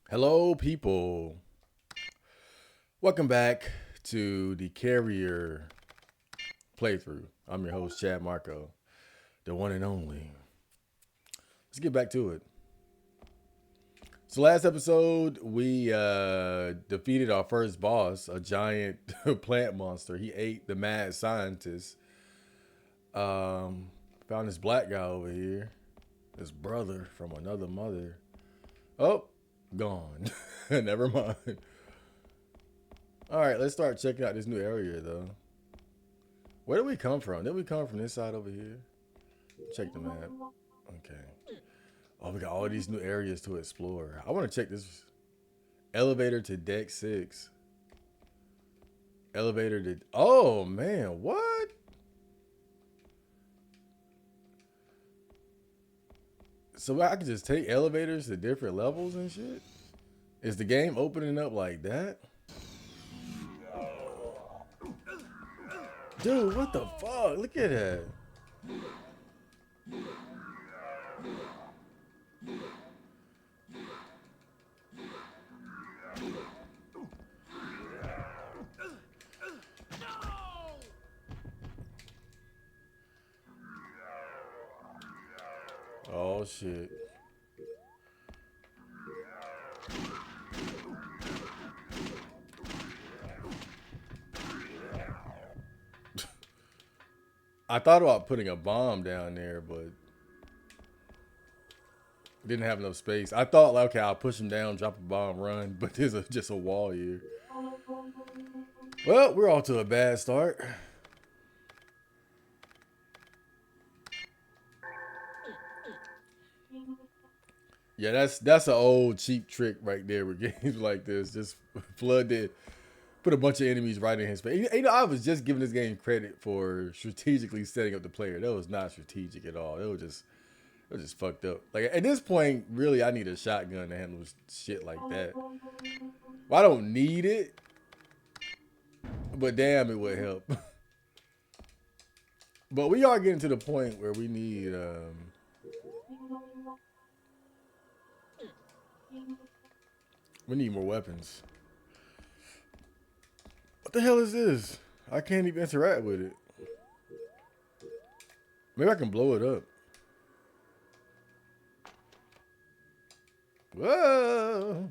Hello, people. Welcome back to the Carrier playthrough. I'm your host, Chad Marco, the one and only. Let's get back to it. So, last episode, we defeated our first boss, a giant plant monster. He ate the mad scientist. Um, Found this black guy over here, his brother from another mother. Oh, gone. Never mind. All right, let's start checking out this new area, though. Where did we come from? Did we come from this side over here? Check the map. Okay. Oh, we got all these new areas to explore. I want to check this elevator to deck 6. Elevator to. Oh, man. What? So I can just take elevators to different levels and shit? Is the game opening up like that? Dude, what the fuck? Look at that. Oh, shit. I thought about putting a bomb down there, but didn't have enough space. I thought, like, okay, I'll push him down, drop a bomb, run, but just a wall here. Well, we're off to a bad start. Yeah, that's an old cheap trick right there with games like this. Just flood it, put a bunch of enemies right in his face. I was just giving this game credit for strategically setting up the player. That was not strategic at all. It was just fucked up. Like at this point, really, I need a shotgun to handle shit like that. Well, I don't need it, but damn, it would help. But we are getting to the point where we need more weapons. What the hell is this? I can't even interact with it. Maybe I can blow it up. Whoa!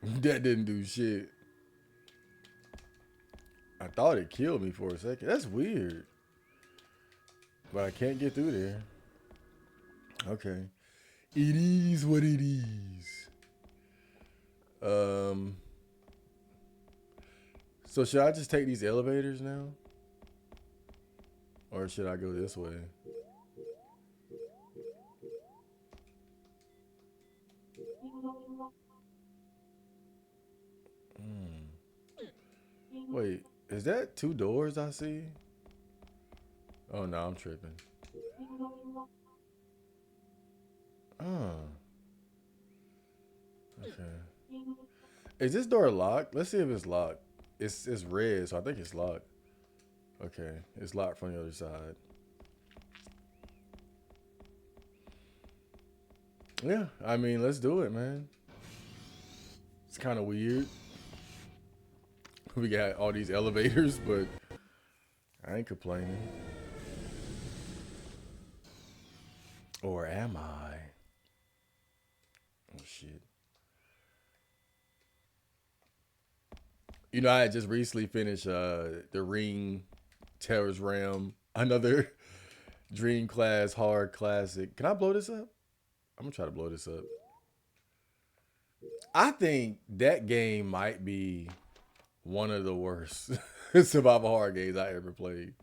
That didn't do shit. I thought it killed me for a second. That's weird. But I can't get through there. Okay. It is what it is. Um. So should I just take these elevators now, or should I go this way? Hmm. Wait, is that two doors I see? Oh no, I'm tripping. Oh, okay. Is this door locked? Let's see if it's locked. It's red, so I think it's locked. Okay, it's locked from the other side. Yeah, I mean, let's do it, man. It's kind of weird. We got all these elevators, but I ain't complaining. Or am I? Oh shit. I had just recently finished the Ring Terror's Realm, another Dream Class hard classic. Can I blow this up? I'm gonna try to blow this up. I think that game might be one of the worst survival horror games I ever played.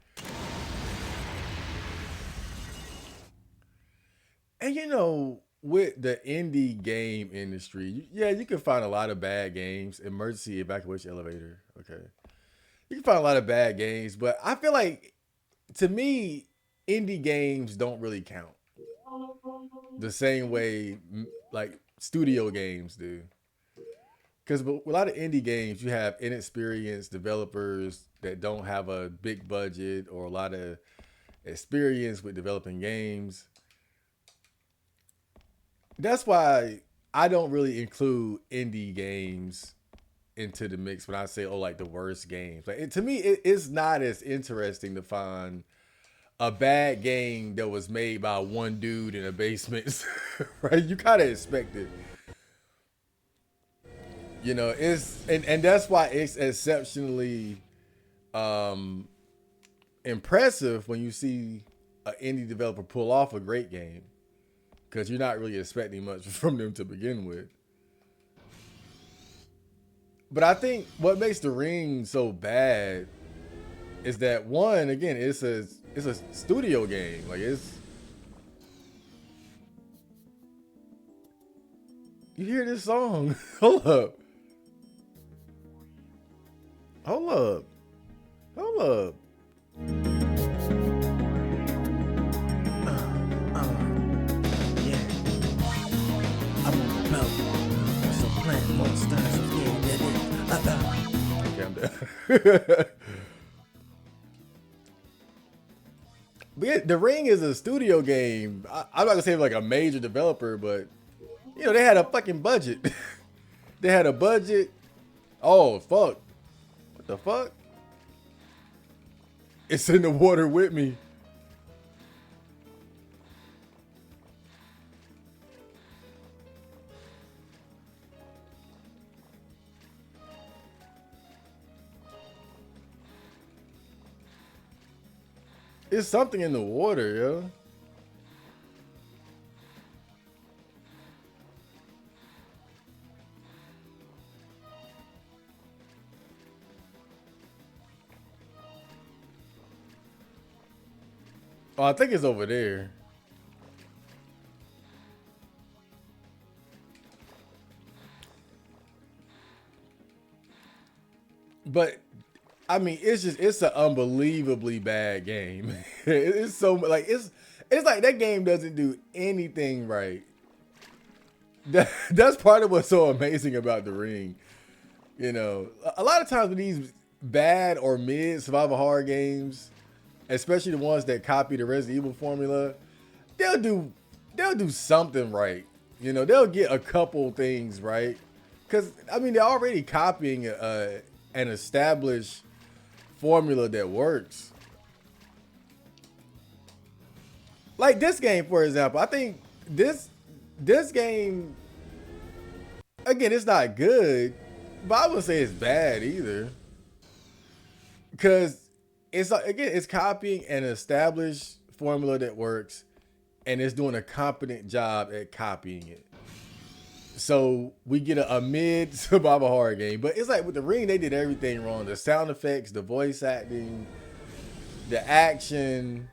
And with the indie game industry, yeah, you can find a lot of bad games. Emergency evacuation elevator. Okay. You can find a lot of bad games, but I feel like to me, indie games don't really count the same way like studio games do. Because with a lot of indie games, you have inexperienced developers that don't have a big budget or a lot of experience with developing games. That's why I don't really include indie games into the mix when I say, oh, like the worst games. Like to me, it's not as interesting to find a bad game that was made by one dude in a basement, right? You kind of expect it, you know. It's and that's why it's exceptionally um, impressive when you see an indie developer pull off a great game because you're not really expecting much from them to begin with. But I think what makes The Ring so bad is that one, again, it's a studio game. Like it's you hear this song. Hold up. Hold up. Hold up. Yeah, I'm on the belt. So plant monsters. Yeah, that is. Okay, I'm done. But yeah, The Ring is a studio game. I'm not gonna say like a major developer, but you know they had a fucking budget. They had a budget. Oh fuck! What the fuck? It's in the water with me. It's something in the water, yo. Oh, I think it's over there. But I mean, it's an unbelievably bad game. It's so like it's like that game doesn't do anything right. That's part of what's so amazing about The Ring. You know, a lot of times with these bad or mid survival horror games, especially the ones that copy the Resident Evil formula, they'll do they'll do something right. You know, they'll get a couple things right. Cause I mean they're already copying an established formula that works. Like this game, for example, I think this game again, it's not good, but I wouldn't say it's bad either. Because it's like again, it's copying an established formula that works, and it's doing a competent job at copying it. So we get a mid survival horror game, but it's like with The Ring, they did everything wrong: the sound effects, the voice acting, the action,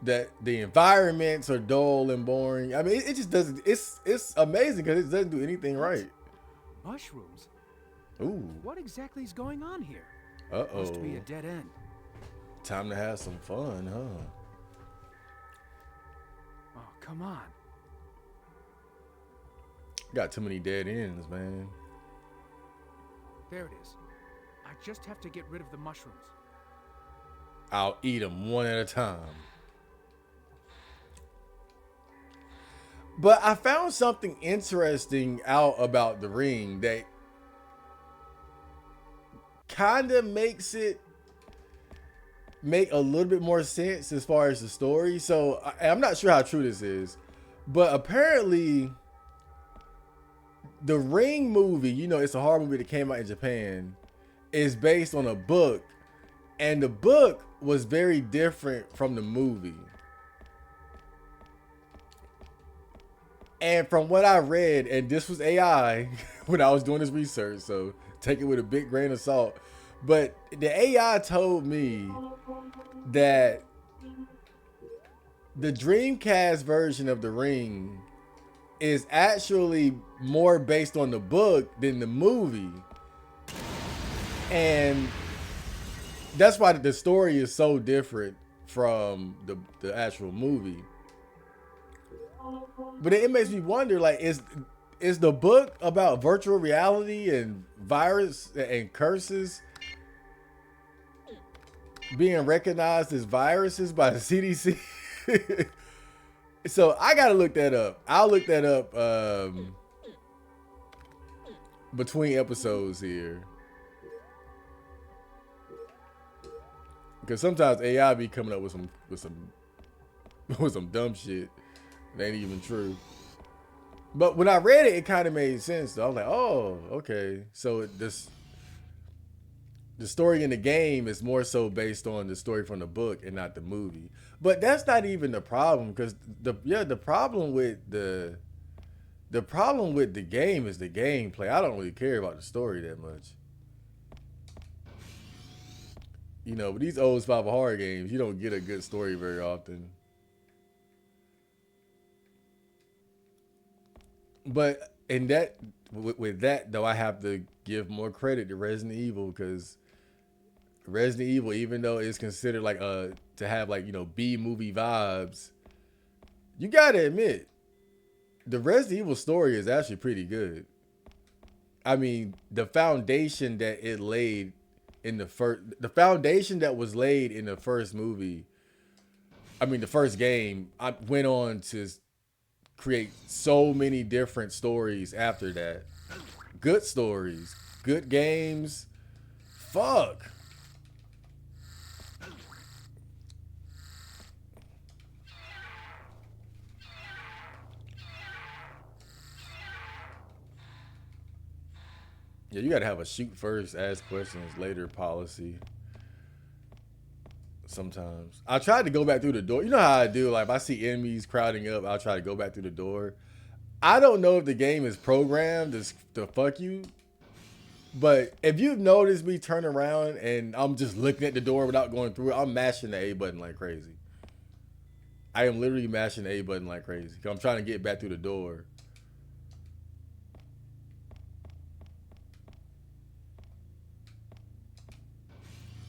that the environments are dull and boring. I mean, it just doesn't. It's amazing because it doesn't do anything right. Mushrooms? Ooh. What exactly is going on here? Uh-oh. Must be a dead end. Time to have some fun, huh? Oh, come on. Got too many dead ends, man. There it is. I just have to get rid of the mushrooms. I'll eat them one at a time. But I found something interesting out about The Ring that kind of makes it make a little bit more sense as far as the story. So I'm not sure how true this is, but apparently the Ring movie, you know, it's a horror movie that came out in Japan, is based on a book, and the book was very different from the movie. And from what I read, and this was AI when I was doing this research, so take it with a big grain of salt. But the AI told me that the Dreamcast version of The Ring is actually more based on the book than the movie. And that's why the story is so different from the actual movie. But it makes me wonder, like, is the book about virtual reality and virus and curses being recognized as viruses by the CDC? So I gotta look that up. I'll look that up between episodes here, because sometimes AI be coming up with some with some dumb shit that ain't even true. But when I read it, it kind of made sense. Though. I was like, oh, okay. So this the story in the game is more so based on the story from the book and not the movie. But that's not even the problem, because the problem with the game is the gameplay. I don't really care about the story that much. You know, but these old survival horror games, you don't get a good story very often. But in that, with that though, I have to give more credit to Resident Evil, because Resident Evil, even though it's considered like to have like B movie vibes, you gotta admit the Resident Evil story is actually pretty good. I mean, the foundation that it laid in the foundation that was laid in the first movie, I mean, the first game, I went on to create so many different stories after that. Good stories, good games. Fuck. Yeah, you gotta have a shoot first, ask questions later policy. Sometimes I tried to go back through the door. You know how I do. Like if I see enemies crowding up, I'll try to go back through the door. I don't know if the game is programmed to fuck you, but if you've noticed me turn around and I'm just looking at the door without going through it, I'm mashing the A button like crazy. I am literally mashing the A button like crazy. I'm trying to get back through the door.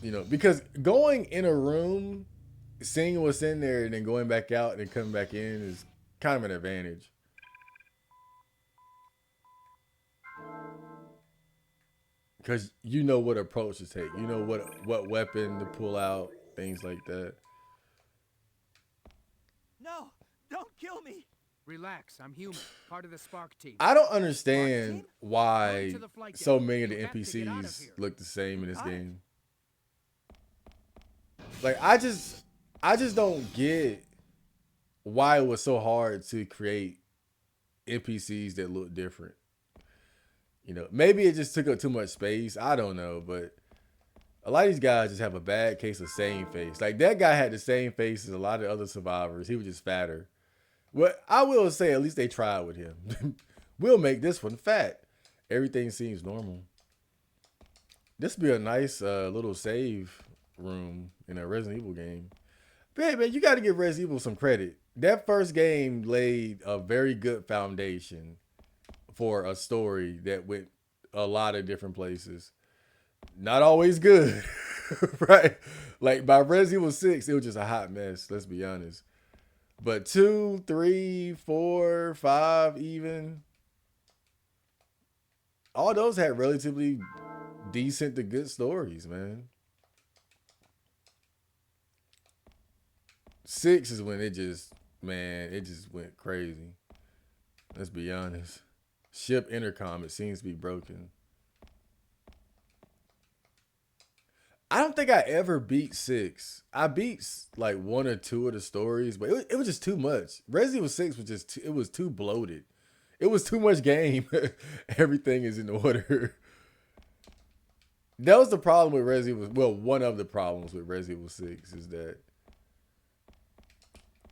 You know, because going in a room, seeing what's in there, and then going back out and then coming back in is kind of an advantage. Because you know what approach to take. You know what weapon to pull out, things like that. No, don't kill me. Relax, I'm human, part of the Spark team. I don't Spark understand team? why To the flight deck. so many of the You have to get out of NPCs here. look the same in this Got it. game. Like I just don't get why it was so hard to create NPCs that look different. You know, maybe it just took up too much space. I don't know, but a lot of these guys just have a bad case of same face. Like that guy had the same face as a lot of other survivors. He was just fatter. Well, I will say at least they tried with him. We'll make this one fat. Everything seems normal. This would be a nice little save room in a Resident Evil game. But hey, man, you got to give Resident Evil some credit. That first game laid a very good foundation for a story that went a lot of different places. Not always good, right? Like by Resident Evil 6, it was just a hot mess. Let's be honest. But 2, 3, 4, 5, even all those had relatively decent to good stories, man. 6 is when it just went crazy. Let's be honest. Ship intercom, it seems to be broken. I don't think I ever beat 6. I beat like 1 or 2 of the stories, but it was just too much. Resident Evil 6 was it was too bloated. It was too much game. Everything is in order. That was the problem with Resident Evil. Well, one of the problems with Resident Evil 6 is that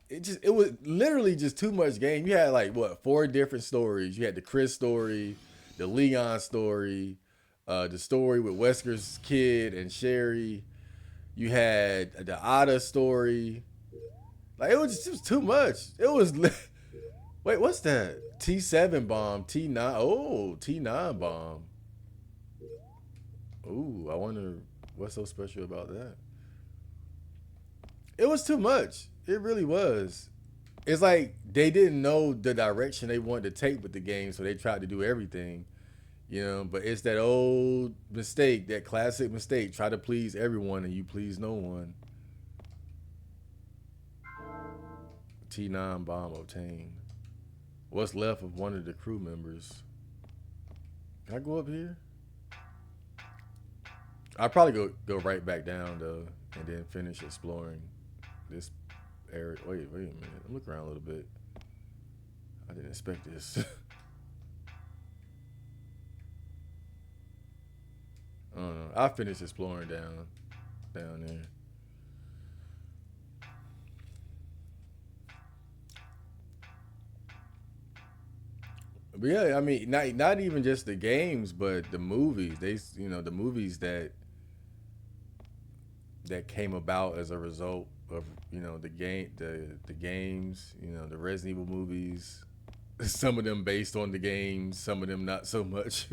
it was literally just too much game. You had like what 4 different stories. You had the Chris story, the Leon story, the story with Wesker's kid and Sherry. You had the Ada story. Like it was too much. It was wait, what's that? T7 bomb, T9. Oh, T9 bomb. Ooh, I wonder what's so special about that. It was too much. It really was. It's like they didn't know the direction they wanted to take with the game, so they tried to do everything, you know. But it's that old mistake, that classic mistake. Try to please everyone and you please no one. T9 bomb obtained. What's left of one of the crew members? Can I go up here? I'll probably go right back down though, and then finish exploring this area. Wait a minute. I'm looking around a little bit. I didn't expect this. I don't know. I'll finish exploring down there. But yeah, I mean, not even just the games, but the movies. The movies that came about as a result of the games. The Resident Evil movies. Some of them based on the games, some of them not so much.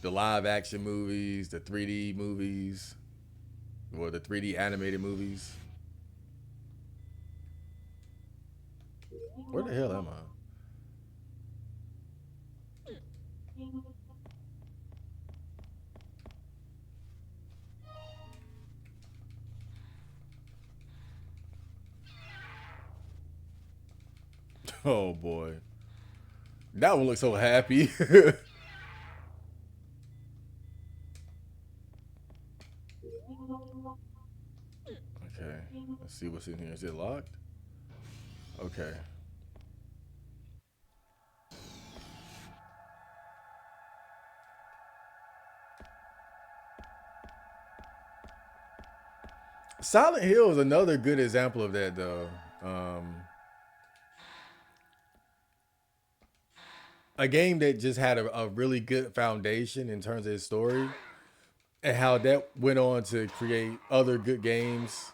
The live action movies, the 3D movies, or the 3D animated movies. Where the hell am I? Oh boy. That one looks so happy. Okay. Let's see what's in here. Is it locked? Okay. Silent Hill is another good example of that though. A game that just had a really good foundation in terms of its story and how that went on to create other good games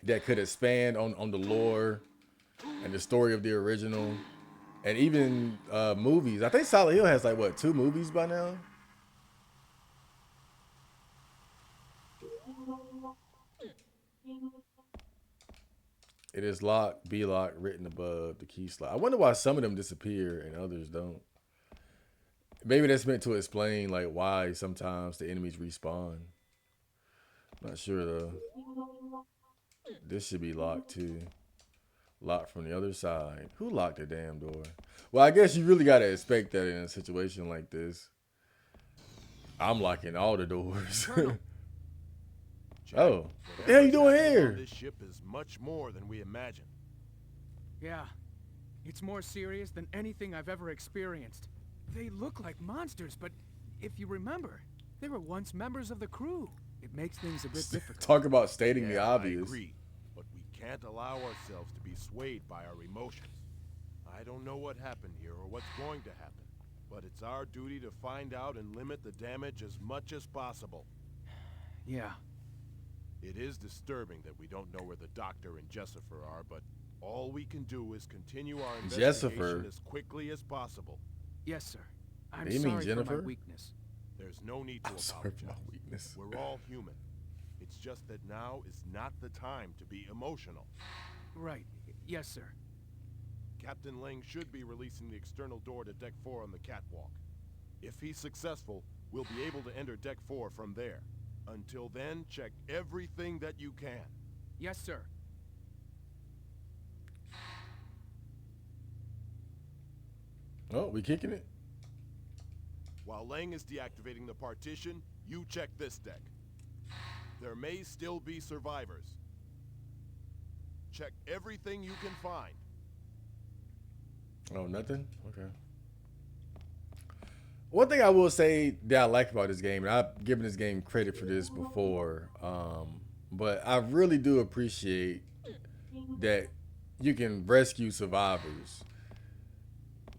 that could expand on the lore and the story of the original, and even movies. I think Silent Hill has like what, 2 movies by now? It is locked, B lock written above the key slot. I wonder why some of them disappear and others don't. Maybe that's meant to explain like why sometimes the enemies respawn. Not sure though. This should be locked too. Locked from the other side. Who locked the damn door? Well, I guess you really gotta expect that in a situation like this. I'm locking all the doors. Oh, what the hell you doing here? This ship is much more than we imagined. Yeah, it's more serious than anything I've ever experienced. They look like monsters, but if you remember, they were once members of the crew. It makes things a bit difficult. Talk about stating the I obvious. agree, but we can't allow ourselves to be swayed by our emotions. I don't know what happened here or what's going to happen, but it's our duty to find out and limit the damage as much as possible. Yeah. It is disturbing that we don't know where the doctor and Jessifer are, but all we can do is continue our investigation as quickly as possible. Yes, sir. I'm You mean sorry for Jennifer? my weakness. There's no need to I'm sorry apologize. for my weakness. We're all human. It's just that now is not the time to be emotional. Right. Yes, sir. Captain Lang should be releasing the external door to Deck 4 on the catwalk. If he's successful, we'll be able to enter Deck 4 from there. Until then, check everything that you can. Yes, sir. Oh, we kicking it? While Lang is deactivating the partition, you check this deck. There may still be survivors. Check everything you can find. Oh, nothing? Okay. One thing I will say that I like about this game, and I've given this game credit for this before, but I really do appreciate that you can rescue survivors.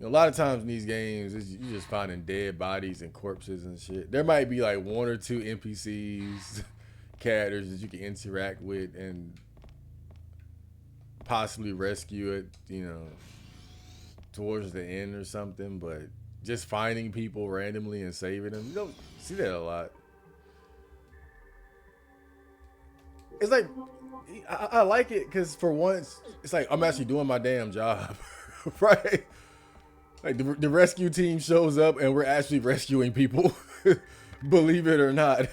A lot of times in these games, you're just finding dead bodies and corpses and shit. There might be like 1 or 2 NPCs, characters that you can interact with and possibly rescue it, towards the end or something, but just finding people randomly and saving them, you don't see that a lot. It's like, I like it because for once, it's like I'm actually doing my damn job, right? Like the rescue team shows up and we're actually rescuing people, believe it or not.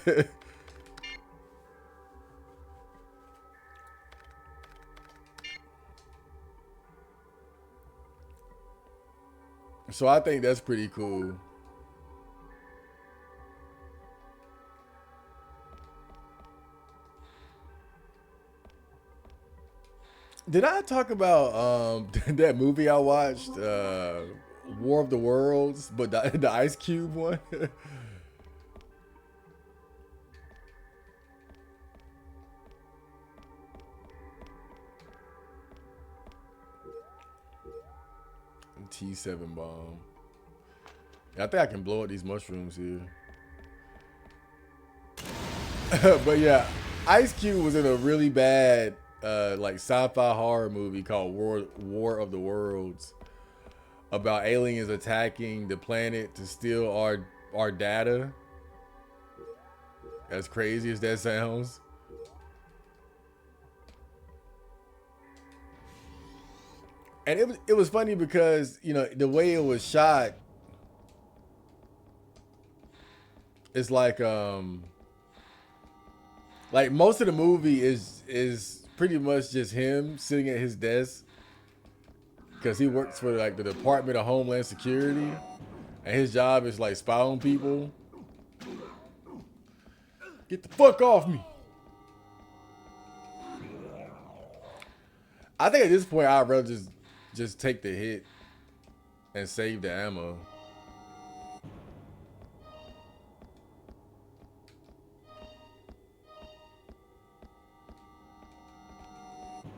So I think that's pretty cool. Did I talk about that movie I watched, War of the Worlds, but the Ice Cube one? T7 bomb. I think I can blow up these mushrooms here. But yeah, Ice Cube was in a really bad like sci-fi horror movie called War of the Worlds about aliens attacking the planet to steal our data. As crazy as that sounds. And it was funny because, you know, the way it was shot, it's like most of the movie is pretty much just him sitting at his desk because he works for like the Department of Homeland Security, and his job is like spy on people. Get the fuck off me! I think at this point I'd rather just take the hit and save the ammo.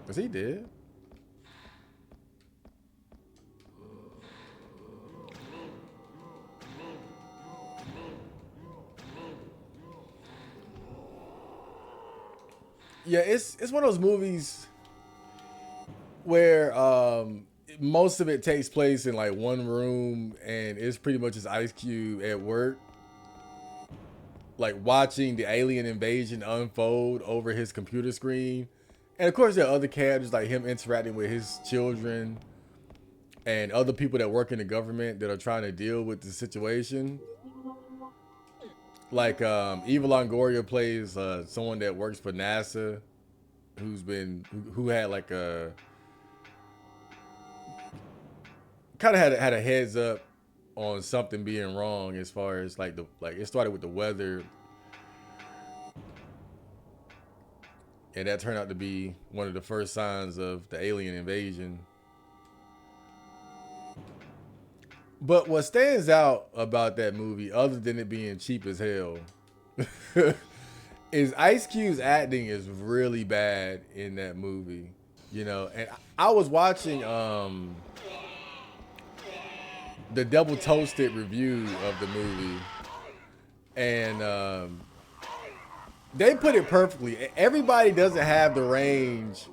Cause he did. Yeah, it's one of those movies where most of it takes place in like one room, and it's pretty much just Ice Cube at work, like watching the alien invasion unfold over his computer screen. And of course, there are other characters like him interacting with his children and other people that work in the government that are trying to deal with the situation. Like Eva Longoria plays someone that works for NASA, who had like a kind of had a heads up on something being wrong as far as like it started with the weather, and that turned out to be one of the first signs of the alien invasion. But what stands out about that movie, other than it being cheap as hell, is Ice Cube's acting is really bad in that movie. You know, and I was watching the double toasted review of the movie, and they put it perfectly. Everybody doesn't have the range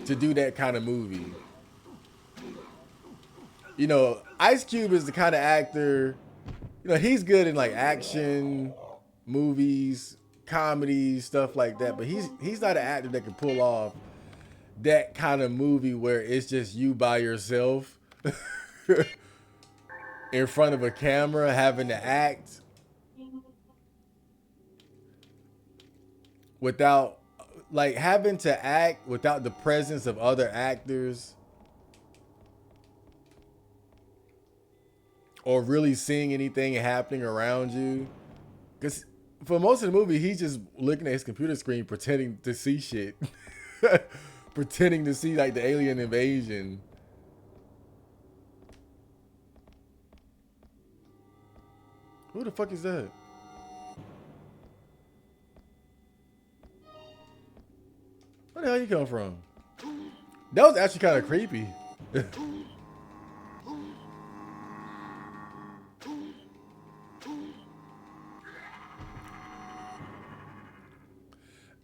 to do that kind of movie. You know, Ice Cube is the kind of actor, you know, he's good in like action movies, comedies, stuff like that, but he's not an actor that can pull off that kind of movie where it's just you by yourself in front of a camera having to act without like having to act without the presence of other actors or really seeing anything happening around you. Because for most of the movie, he's just looking at his computer screen pretending to see shit. Pretending to see like the alien invasion. Who the fuck is that? Where the hell you come from? That was actually kind of creepy.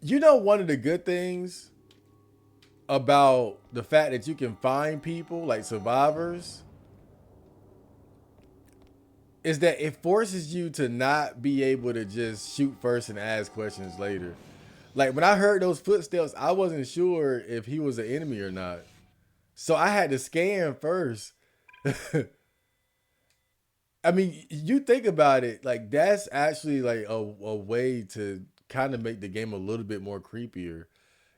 You know, one of the good things about the fact that you can find people like survivors is that it forces you to not be able to just shoot first and ask questions later. Like when I heard those footsteps, I wasn't sure if he was an enemy or not. So I had to scan first. I mean, you think about it, like that's actually like a way to kind of make the game a little bit more creepier.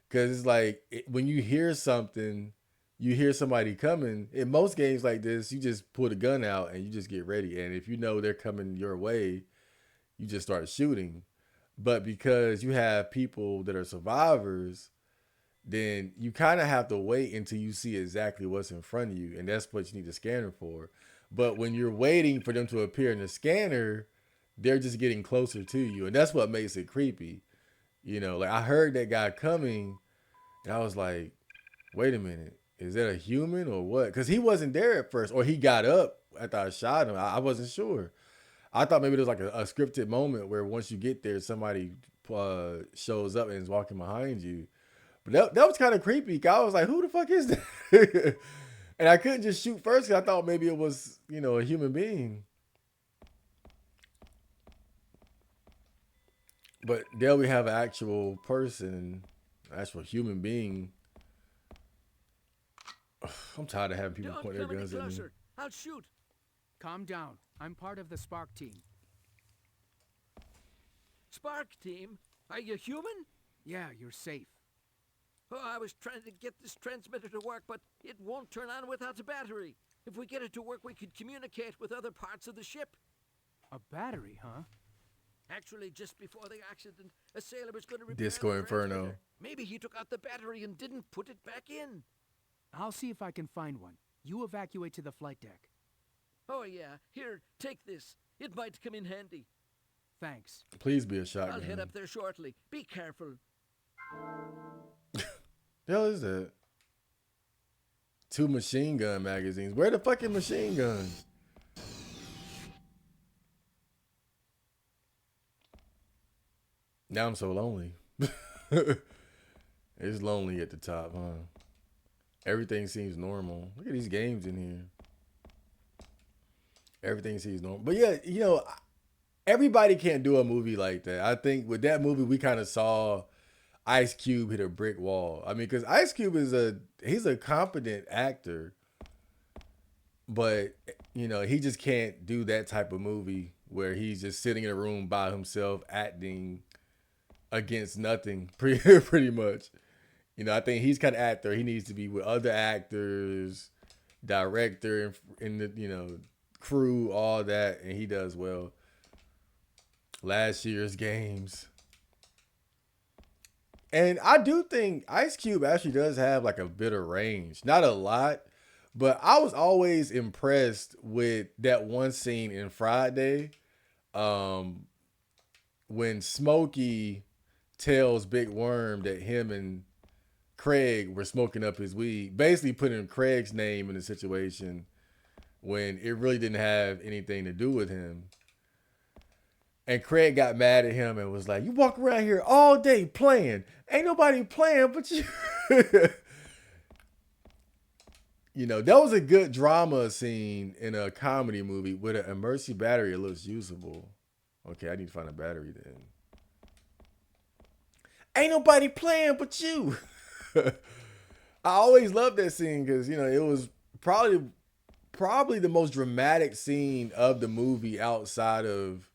Cause it's like when you hear something, you hear somebody coming. In most games like this, you just pull the gun out and you just get ready. And if you know they're coming your way, you just start shooting. But because you have people that are survivors, then you kind of have to wait until you see exactly what's in front of you. And that's what you need the scanner for. But when you're waiting for them to appear in the scanner, they're just getting closer to you. And that's what makes it creepy. You know, like I heard that guy coming and I was like, wait a minute, is that a human or what? Because he wasn't there at first, or he got up after I shot him. I wasn't sure. I thought maybe there was like a scripted moment where once you get there, somebody shows up and is walking behind you. But that was kind of creepy. I was like, who the fuck is that? And I couldn't just shoot first because I thought maybe it was, a human being. But there we have an actual person, actual human being. I'm tired of having people Don't point their come any guns at me. closer. I'll shoot. Calm down. I'm part of the Spark team. Spark team? Are you human? Yeah, you're safe. Oh, I was trying to get this transmitter to work, but it won't turn on without a battery. If we get it to work, we could communicate with other parts of the ship. A battery, huh? Actually, just before the accident, a sailor was going to repair Disco the Inferno. transmitter. Maybe he took out the battery and didn't put it back in. I'll see if I can find one. You evacuate to the flight deck. Oh, yeah. Here, take this. It might come in handy. Thanks. Please be a shotgun. I'll head up there shortly. Be careful. The hell is that? 2 machine gun magazines. Where the fucking machine guns? Now I'm so lonely. It's lonely at the top, huh? Everything seems normal. Look at these games in here. Everything seems normal. But yeah, everybody can't do a movie like that. I think with that movie, we kind of saw Ice Cube hit a brick wall. I mean, because Ice Cube he's a competent actor, but he just can't do that type of movie where he's just sitting in a room by himself acting against nothing, pretty much. I think he's kind of actor. He needs to be with other actors, director, and the crew, all that, and he does well. Last year's games. And I do think Ice Cube actually does have like a bit of range. Not a lot, but I was always impressed with that one scene in Friday when Smokey tells Big Worm that him and Craig were smoking up his weed, basically putting Craig's name in the situation when it really didn't have anything to do with him. And Craig got mad at him and was like, you walk around here all day playing. Ain't nobody playing but you. That was a good drama scene in a comedy movie with an emergency battery. It looks usable. Okay, I need to find a battery then. Ain't nobody playing but you. I always loved that scene because, it was probably the most dramatic scene of the movie outside of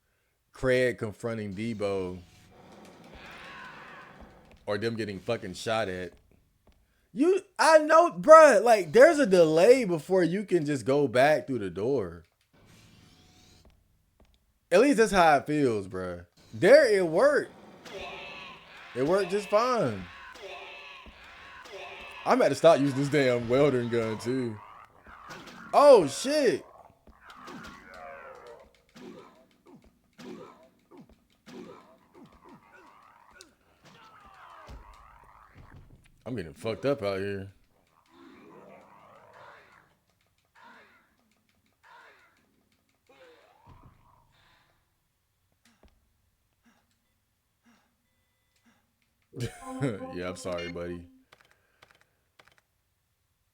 Craig confronting Debo or them getting fucking shot at. I know, bruh, like there's a delay before you can just go back through the door. At least that's how it feels, bruh. There it worked. It worked just fine. I'm about to stop using this damn welding gun too. Oh shit. I'm getting fucked up out here. Yeah, I'm sorry, buddy.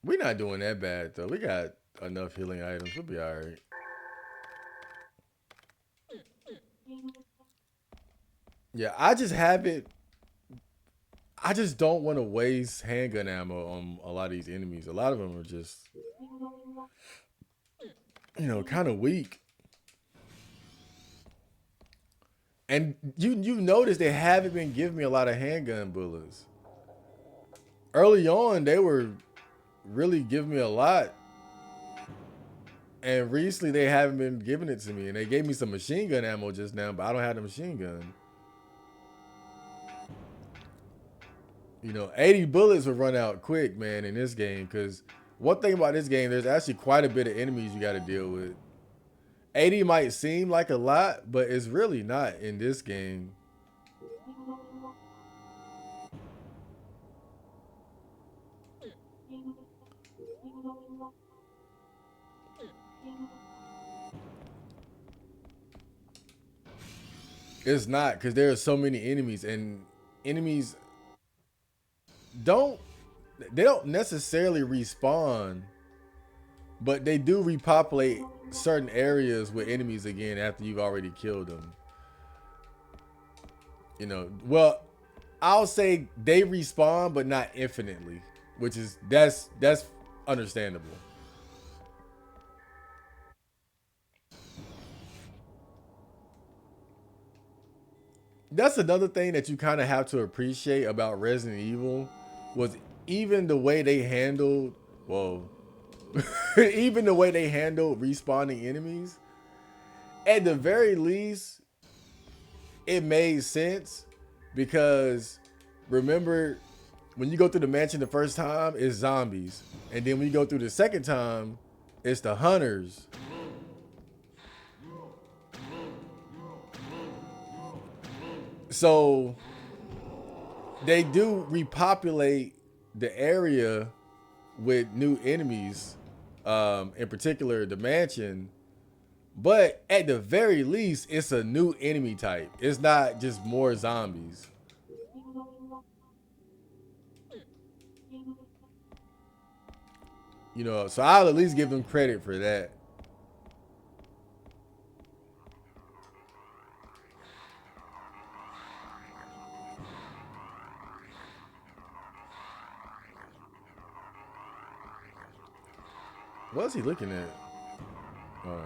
We're not doing that bad, though. We got enough healing items. We'll be all right. Yeah, I just don't want to waste handgun ammo on a lot of these enemies. A lot of them are just, kind of weak. And you notice they haven't been giving me a lot of handgun bullets. Early on, they were really give me a lot. And recently they haven't been giving it to me. And they gave me some machine gun ammo just now, but I don't have the machine gun. You know, 80 bullets will run out quick, man, in this game. Because one thing about this game, there's actually quite a bit of enemies you got to deal with. 80 might seem like a lot, but it's really not in this game. It's not, because there are so many enemies, and enemies don't necessarily respawn, but they do repopulate certain areas with enemies again after you've already killed them. You know, well, I'll say they respawn, but not infinitely, which is that's understandable. That's another thing that you kind of have to appreciate about Resident Evil was even the way they handled, well, even the way they handled respawning enemies. At the very least, it made sense because remember when you go through the mansion the first time, it's zombies, and then when you go through the second time, it's the hunters. So they do repopulate the area with new enemies, in particular the mansion. But at the very least, it's a new enemy type. It's not just more zombies. You know, so I'll at least give them credit for that. What's he looking at? Oh.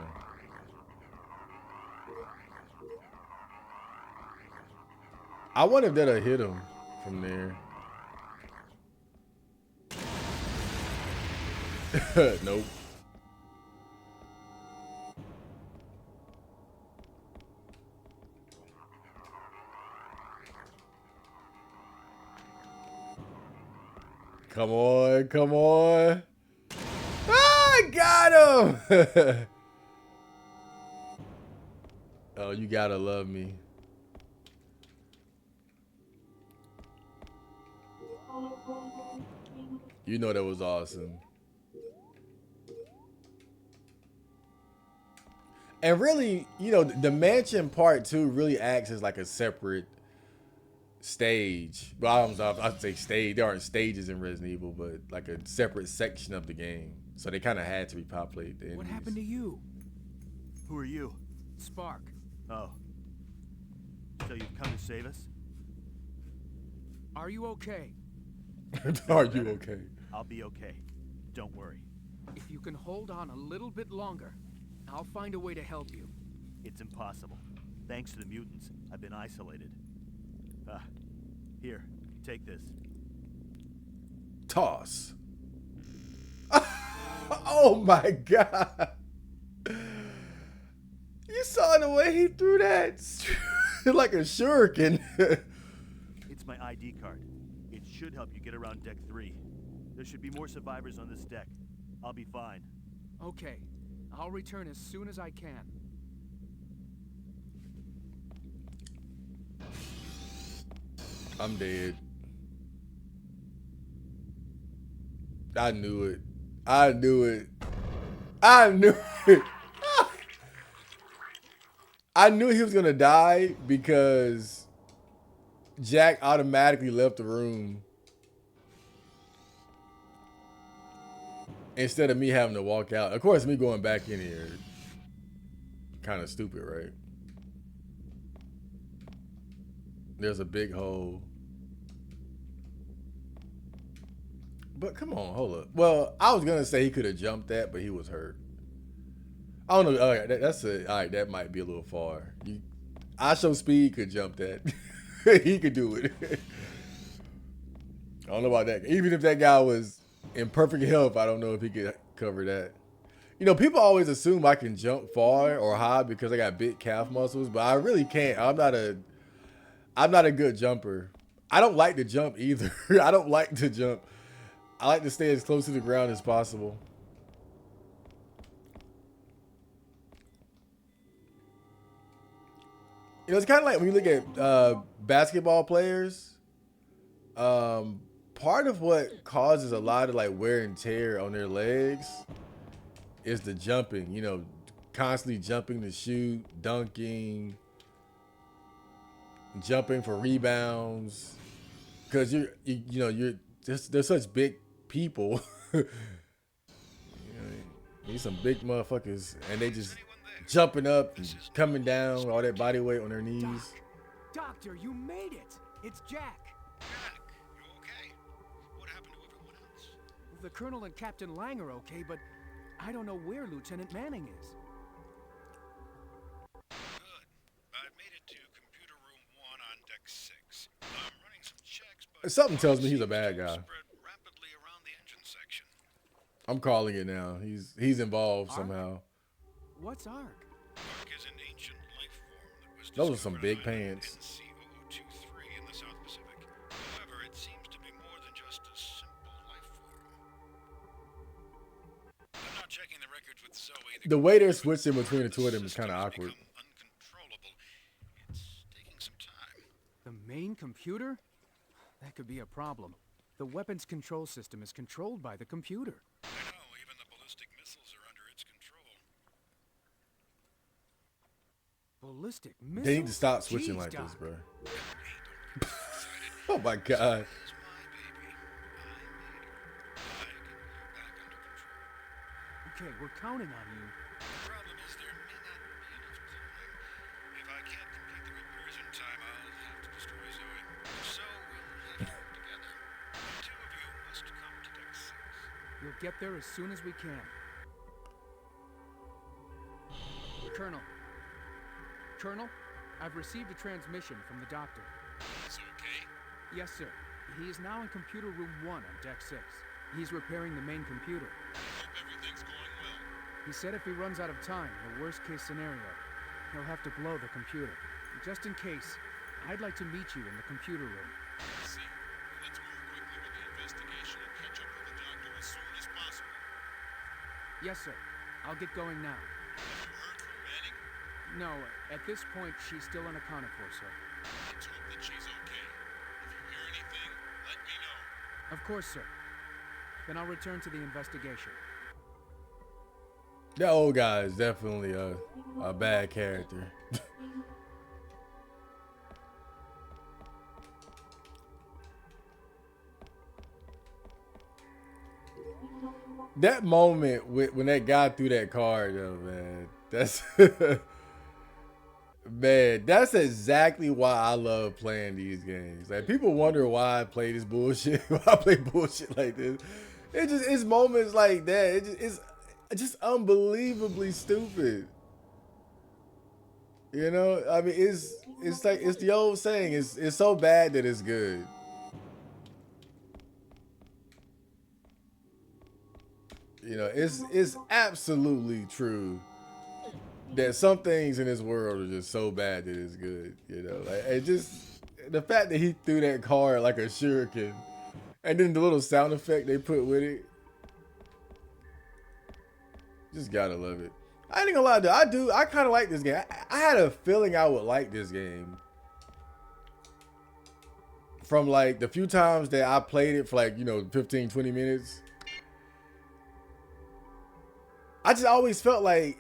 I wonder if that'll hit him from there. Nope. Come on, come on. Ah, I got him. Oh, you gotta love me. You know that was awesome. And really, you know, the mansion part 2 really acts as like a separate stage. Well, I'd say stage. There aren't stages in Resident Evil, but like a separate section of the game. So they kind of had to repopulate the enemies. What happened to you? Who are you? Spark. Oh. So you've come to save us? Are you okay? Are you okay? I'll be okay. Don't worry. If you can hold on a little bit longer, I'll find a way to help you. It's impossible. Thanks to the mutants, I've been isolated. Here, take this. Toss. Oh my god. You saw the way he threw that like a shuriken. It's my ID card. It should help you get around Deck 3. There should be more survivors on this deck. I'll be fine. Okay. I'll return as soon as I can. I'm dead. I knew it. I knew it. I knew it. I knew he was gonna die because Jack automatically left the room instead of me having to walk out. Of course, me going back in here, kind of stupid, right? There's a big hole. But come on, hold up. Well, I was gonna say he could have jumped that, but he was hurt. I don't know. All right, all right, that might be a little far. I show speed could jump that. He could do it. I don't know about that. Even if that guy was In perfect health, I don't know if he could cover that. You know, people always assume I can jump far or high because I got big calf muscles, but I really can't. I'm not a good jumper. I don't like to jump either. I don't like to jump. I like to stay as close to the ground as possible. You know, it's kind of like when you look at basketball players. Um, Part of what causes a lot of like wear and tear on their legs is the jumping. You know, constantly jumping to shoot, dunking, jumping for rebounds. Because you're just they're such big people. You need some big motherfuckers, and they just jumping up and coming down, all that body weight on their knees. Doctor, you made it! It's Jack! Jack, you okay? What happened to everyone else? The Colonel and Captain Lang are okay, but I don't know where Lieutenant Manning is. Good. I've made it to computer room 1 on deck 6. I'm running some checks, but Something tells me he's a seems bad to guy. spread rapidly around the engine section. I'm calling it now. He's involved Ark? somehow. What's Ark? Ark is an ancient life form that was Those are some discovered big on an island pants. in COO-23 in the South Pacific. However, it seems to be more than just a simple life form. I'm not checking the records with Zoe. The way they're switching between the two of them is kind of Systems awkward. become uncontrollable. It's taking some time. The main computer? That could be a problem. The weapons control system is controlled by the computer. I know, even the ballistic missiles are under its control. Ballistic missiles? They need to stop switching Jeez, like Doc. this, bro. Hey, don't get excited. Oh my god. It's my baby. I made her. I can get back under control. Okay, we're counting on you. The problem is there may not be enough time. If I can't complete the repairs in time, I'll have to destroy Zoe. So we'll have to work together. The two of you must come to deck 6. We'll get there as soon as we can. Colonel. Colonel, I've received a transmission from the doctor. It's okay. Yes, sir. He is now in computer room 1 on deck 6. He's repairing the main computer. Hope everything's going well. He said if he runs out of time, the worst case scenario, he'll have to blow the computer. Just in case, I'd like to meet you in the computer room. I see. Let's move quickly with the investigation and catch up with the doctor as soon as possible. Yes, sir. I'll get going now. Have you heard from Manning? No, at this point, she's still unaccounted for, sir. Let's hope that she's okay. If you hear anything, let me know. Of course, sir. Then I'll return to the investigation. That old guy is definitely a bad character. That moment when that guy threw that card, though, man, that's man, that's exactly why I love playing these games. Like, people wonder why I play this bullshit. Why I play bullshit like this. It's moments like that. It's just unbelievably stupid. You know, I mean, it's like it's the old saying. It's so bad that it's good. You know, it's absolutely true that some things in this world are just so bad that it's good. You know, like, it just the fact that he threw that card like a shuriken, and then the little sound effect they put with it. Just gotta love it. I ain't gonna lie, though. I kind of like this game. I had a feeling I would like this game. From like the few times that I played it for like, 15, 20 minutes. I just always felt like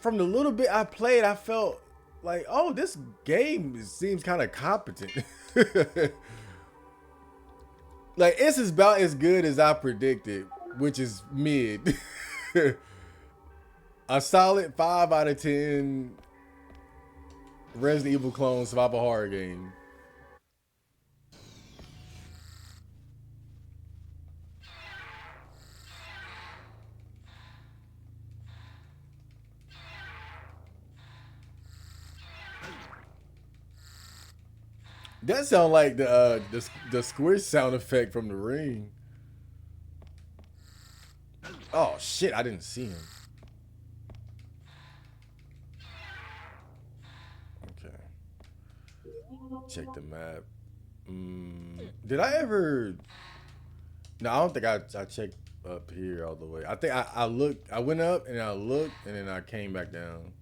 from the little bit I played, I felt like, oh, this game seems kind of competent. Like, it's about as good as I predicted, which is mid. A solid 5 out of 10 Resident Evil clone survival horror game. That sound like the squish sound effect from The Ring. Oh shit! I didn't see him. Okay. Check the map. Did I ever? No, I don't think I checked up here all the way. I think I looked. I went up and I looked and then I came back down.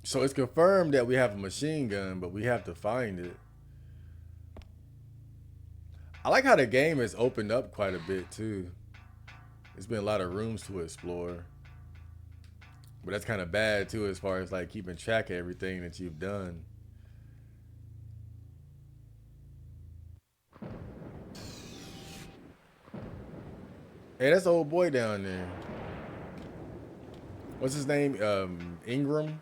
So it's confirmed that we have a machine gun, but we have to find it. I like how the game has opened up quite a bit too. There's been a lot of rooms to explore. But that's kind of bad too, as far as like keeping track of everything that you've done. Hey, that's the old boy down there. What's his name? Ingram?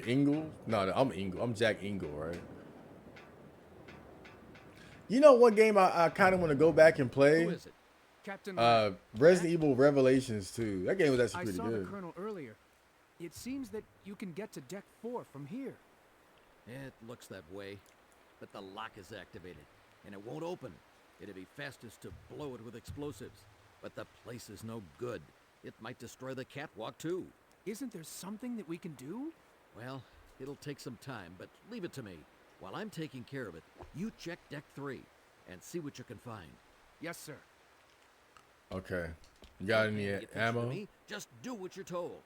Ingle? No, I'm Ingle. I'm Jack Ingle, right? You know what game I kind of want to go back and Who play? is it? Captain Lang. Resident Evil Revelations 2. That game was actually I pretty saw good. the Colonel earlier. It seems that you can get to Deck 4 from here. It looks that way, but the lock is activated, and it won't open. It'd be fastest to blow it with explosives, but the place is no good. It might destroy the catwalk, too. Isn't there something that we can do? Well, it'll take some time, but leave it to me. While I'm taking care of it, you check Deck 3 and see what you can find. Yes, sir. Okay. You got Don't any pay attention to ammo? me, just do what you're told.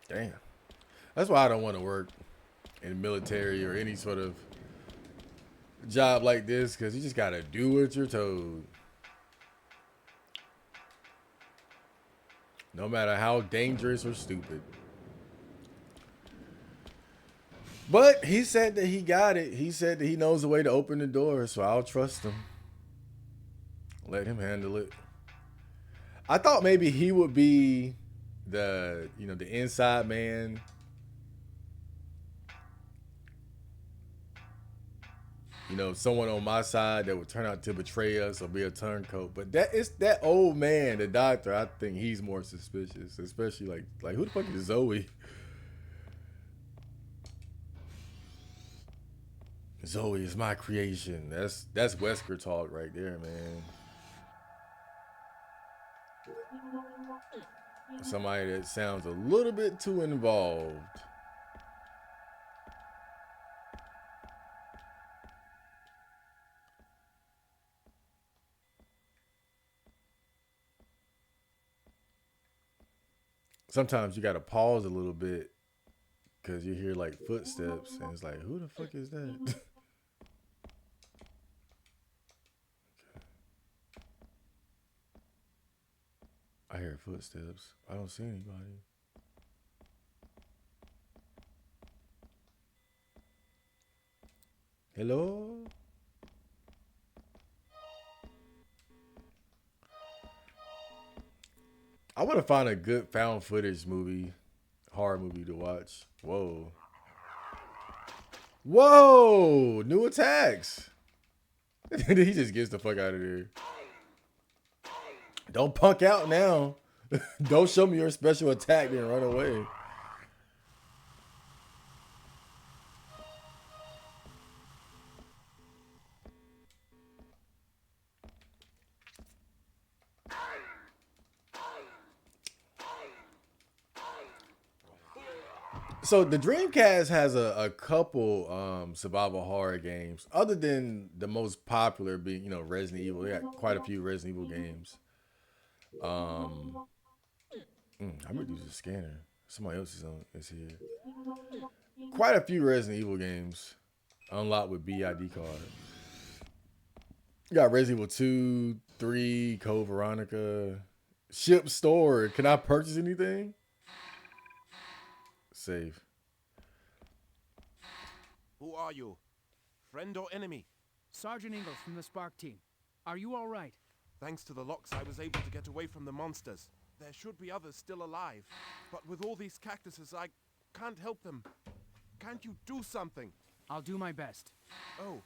Damn. That's why I don't want to work in the military or any sort of job like this, because you just got to do what you're told. No matter how dangerous or stupid. But he said that he got it. He said that he knows the way to open the door, so I'll trust him. Let him handle it. I thought maybe he would be the inside man. Someone on my side that would turn out to betray us or be a turncoat. But that old man, the doctor, I think he's more suspicious, especially like who the fuck is Zoe? Zoe is my creation. That's Wesker talk right there, man. Somebody that sounds a little bit too involved. Sometimes you gotta pause a little bit because you hear like footsteps and it's like, who the fuck is that? I hear footsteps. I don't see anybody. Hello? I want to find a good found footage movie, horror movie to watch. Whoa. Whoa! New attacks. He just gets the fuck out of there. Don't punk out now. Don't show me your special attack then run away. So the Dreamcast has a couple survival horror games, other than the most popular being, Resident Evil. They got quite a few Resident Evil games. I'm gonna use a scanner. Somebody else is here. Quite a few Resident Evil games unlocked with BID card. You got Resident Evil 2, 3, Code Veronica. Ship store. Can I purchase anything? Save. Who are you? Friend or enemy? Sergeant Ingalls from the Spark team. Are you all right? Thanks to the locks, I was able to get away from the monsters. There should be others still alive. But with all these cactuses, I can't help them. Can't you do something? I'll do my best. Oh,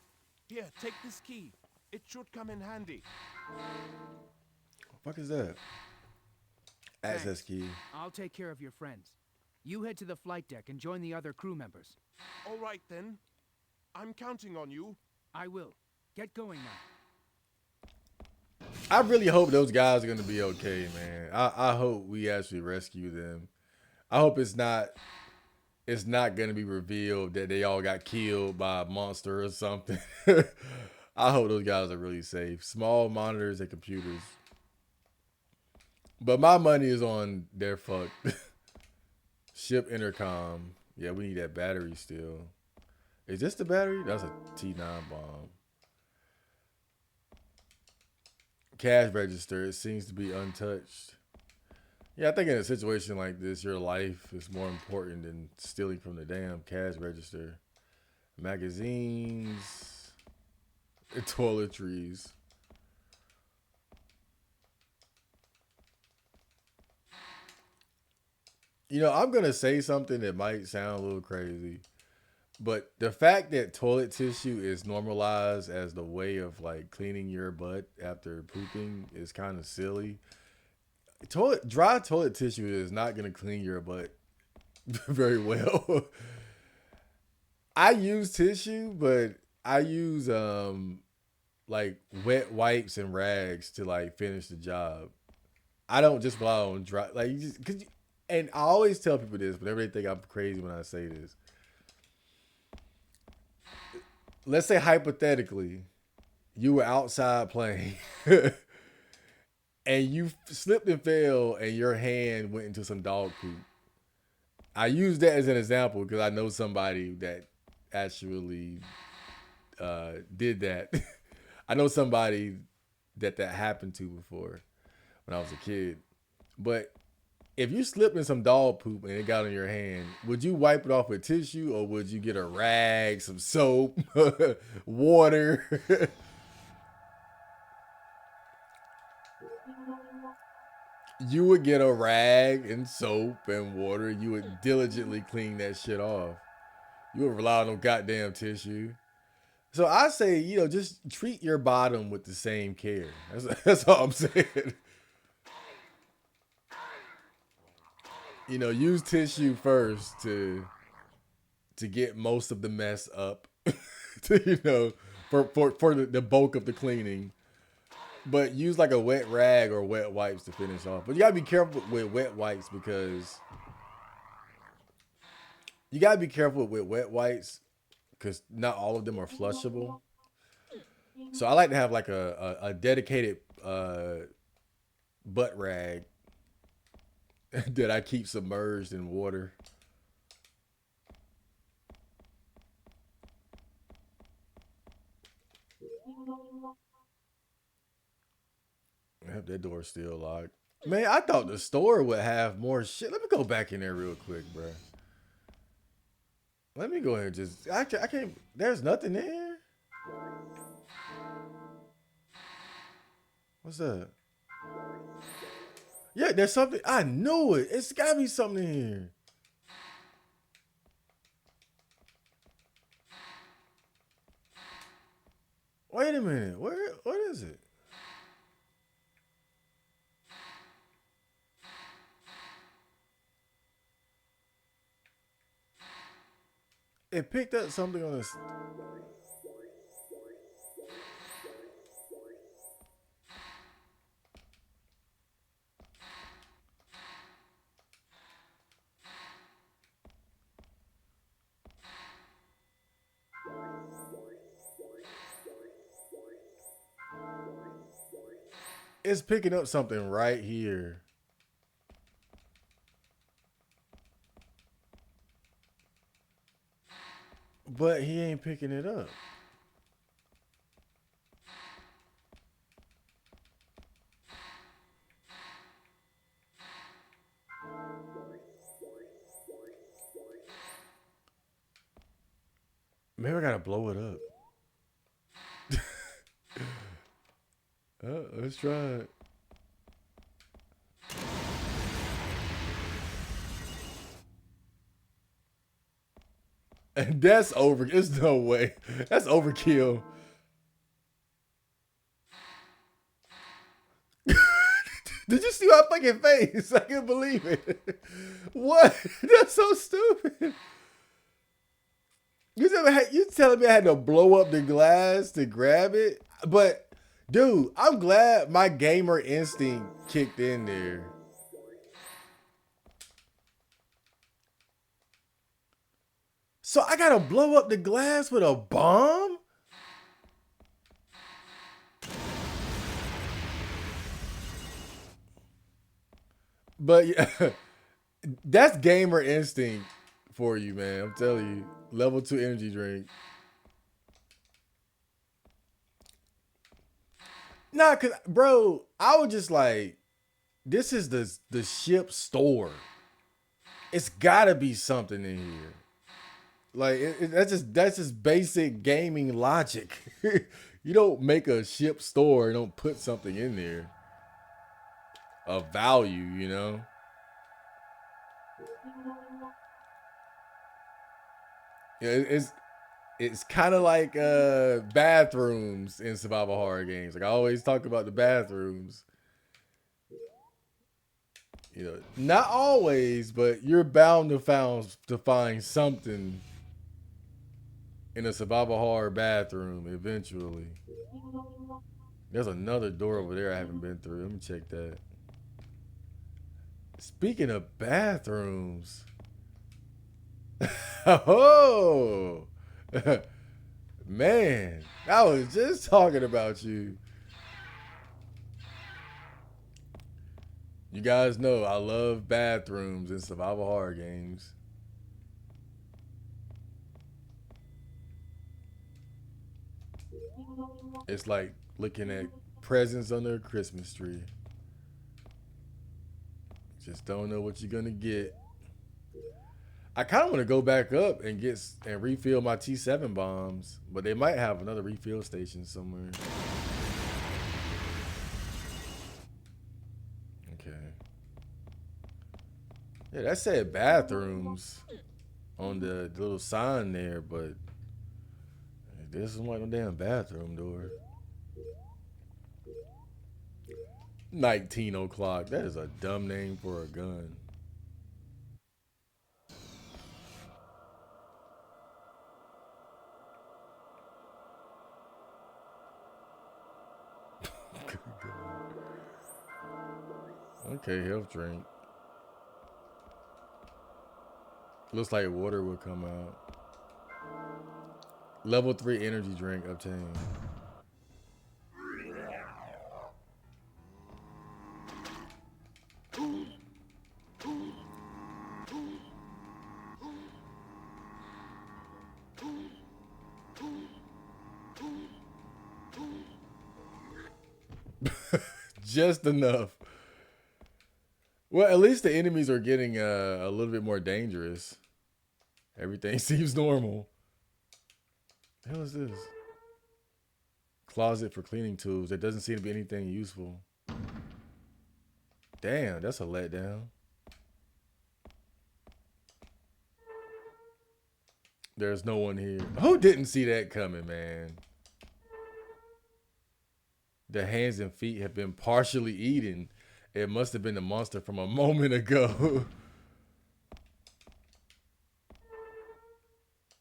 here, take this key. It should come in handy. What the fuck is that? Access Thanks. key. I'll take care of your friends. You head to the flight deck and join the other crew members. All right, then. I'm counting on you. I will. Get going now. I really hope those guys are gonna be okay, man. I hope we actually rescue them. I hope it's not gonna be revealed that they all got killed by a monster or something. I hope those guys are really safe. Small monitors and computers. But my money is on their fucked. Ship intercom. Yeah, we need that battery still. Is this the battery? That's a T9 bomb. Cash register. It seems to be untouched. Yeah, I think in a situation like this, your life is more important than stealing from the damn cash register. Magazines, toiletries. I'm gonna say something that might sound a little crazy, but the fact that toilet tissue is normalized as the way of like cleaning your butt after pooping is kind of silly. Dry toilet tissue is not gonna clean your butt very well. I use tissue, but I use like wet wipes and rags to like finish the job. I don't just rely on dry like you just cause you, and I always tell people this, but everybody think I'm crazy when I say this. Let's say hypothetically, you were outside playing and you slipped and fell and your hand went into some dog poop. I use that as an example because I know somebody that actually did that. I know somebody that happened to before when I was a kid. But if you slipped in some dog poop and it got on your hand, would you wipe it off with tissue or would you get a rag, some soap, water? You would get a rag and soap and water. You would diligently clean that shit off. You would rely on no goddamn tissue. So I say, just treat your bottom with the same care. That's all I'm saying. Use tissue first to get most of the mess up. to, for the bulk of the cleaning. But use like a wet rag or wet wipes to finish off. But you gotta be careful with wet wipes because not all of them are flushable. So I like to have like a dedicated butt rag that I keep submerged in water. Yep, that door's still locked. Man, I thought the store would have more shit. Let me go back in there real quick, bro. Let me go ahead and I can't. There's nothing there. What's that? Yeah, there's something. I knew it. It's gotta be something in here. Wait a minute. What is it? It picked up something on this. It's picking up something right here. But he ain't picking it up. Maybe I gotta blow it up. Let's try it. And that's over. There's no way. That's overkill. Did you see my fucking face? I can't believe it. What? That's so stupid. You telling me I had to blow up the glass to grab it? But Dude, I'm glad my gamer instinct kicked in there. So I gotta blow up the glass with a bomb? But yeah, that's gamer instinct for you, man. I'm telling you. Level 2 energy drink. Nah, cause bro, I was just like, this is the ship store. It's gotta be something in here. Like that's just basic gaming logic. You don't make a ship store and don't put something in there of value, you know. Yeah, it's kind of like bathrooms in survival horror games. Like I always talk about the bathrooms. You know, not always, but you're bound to find something in a survival horror bathroom eventually. There's another door over there I haven't been through. Let me check that. Speaking of bathrooms, oh man, I was just talking about you. You guys know I love bathrooms in survival horror games. It's like looking at presents under a Christmas tree. Just don't know what you're gonna get. I kind of want to go back up and refill my T7 bombs, but they might have another refill station somewhere. Okay. Yeah, that said bathrooms on the little sign there, but this isn't like no damn bathroom door. 19 o'clock. That is a dumb name for a gun. Okay, health drink. Looks like water will come out. Level 3 energy drink obtained. Just enough. Well, at least the enemies are getting a little bit more dangerous. Everything seems normal. The hell is this? Closet for cleaning tools. There doesn't seem to be anything useful. Damn, that's a letdown. There's no one here. Who didn't see that coming, man? The hands and feet have been partially eaten. It must have been the monster from a moment ago.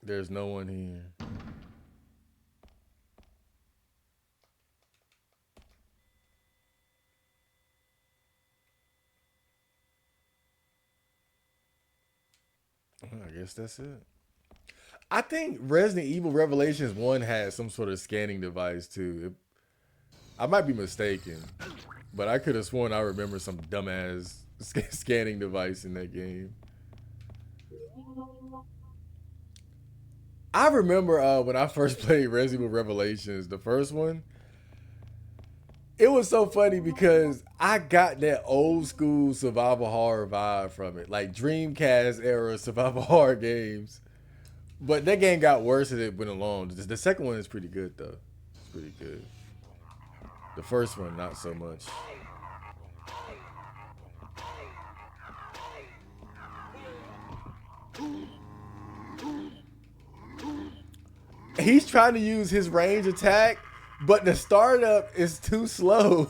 There's no one here. I guess that's it. I think Resident Evil Revelations 1 had some sort of scanning device too. I might be mistaken, but I could have sworn I remember some dumbass scanning device in that game. I remember when I first played Resident Evil Revelations, the first one. It was so funny because I got that old school survival horror vibe from it, like Dreamcast era survival horror games. But that game got worse as it went along. The second one is pretty good though. It's pretty good. The first one, not so much. He's trying to use his range attack, but the startup is too slow.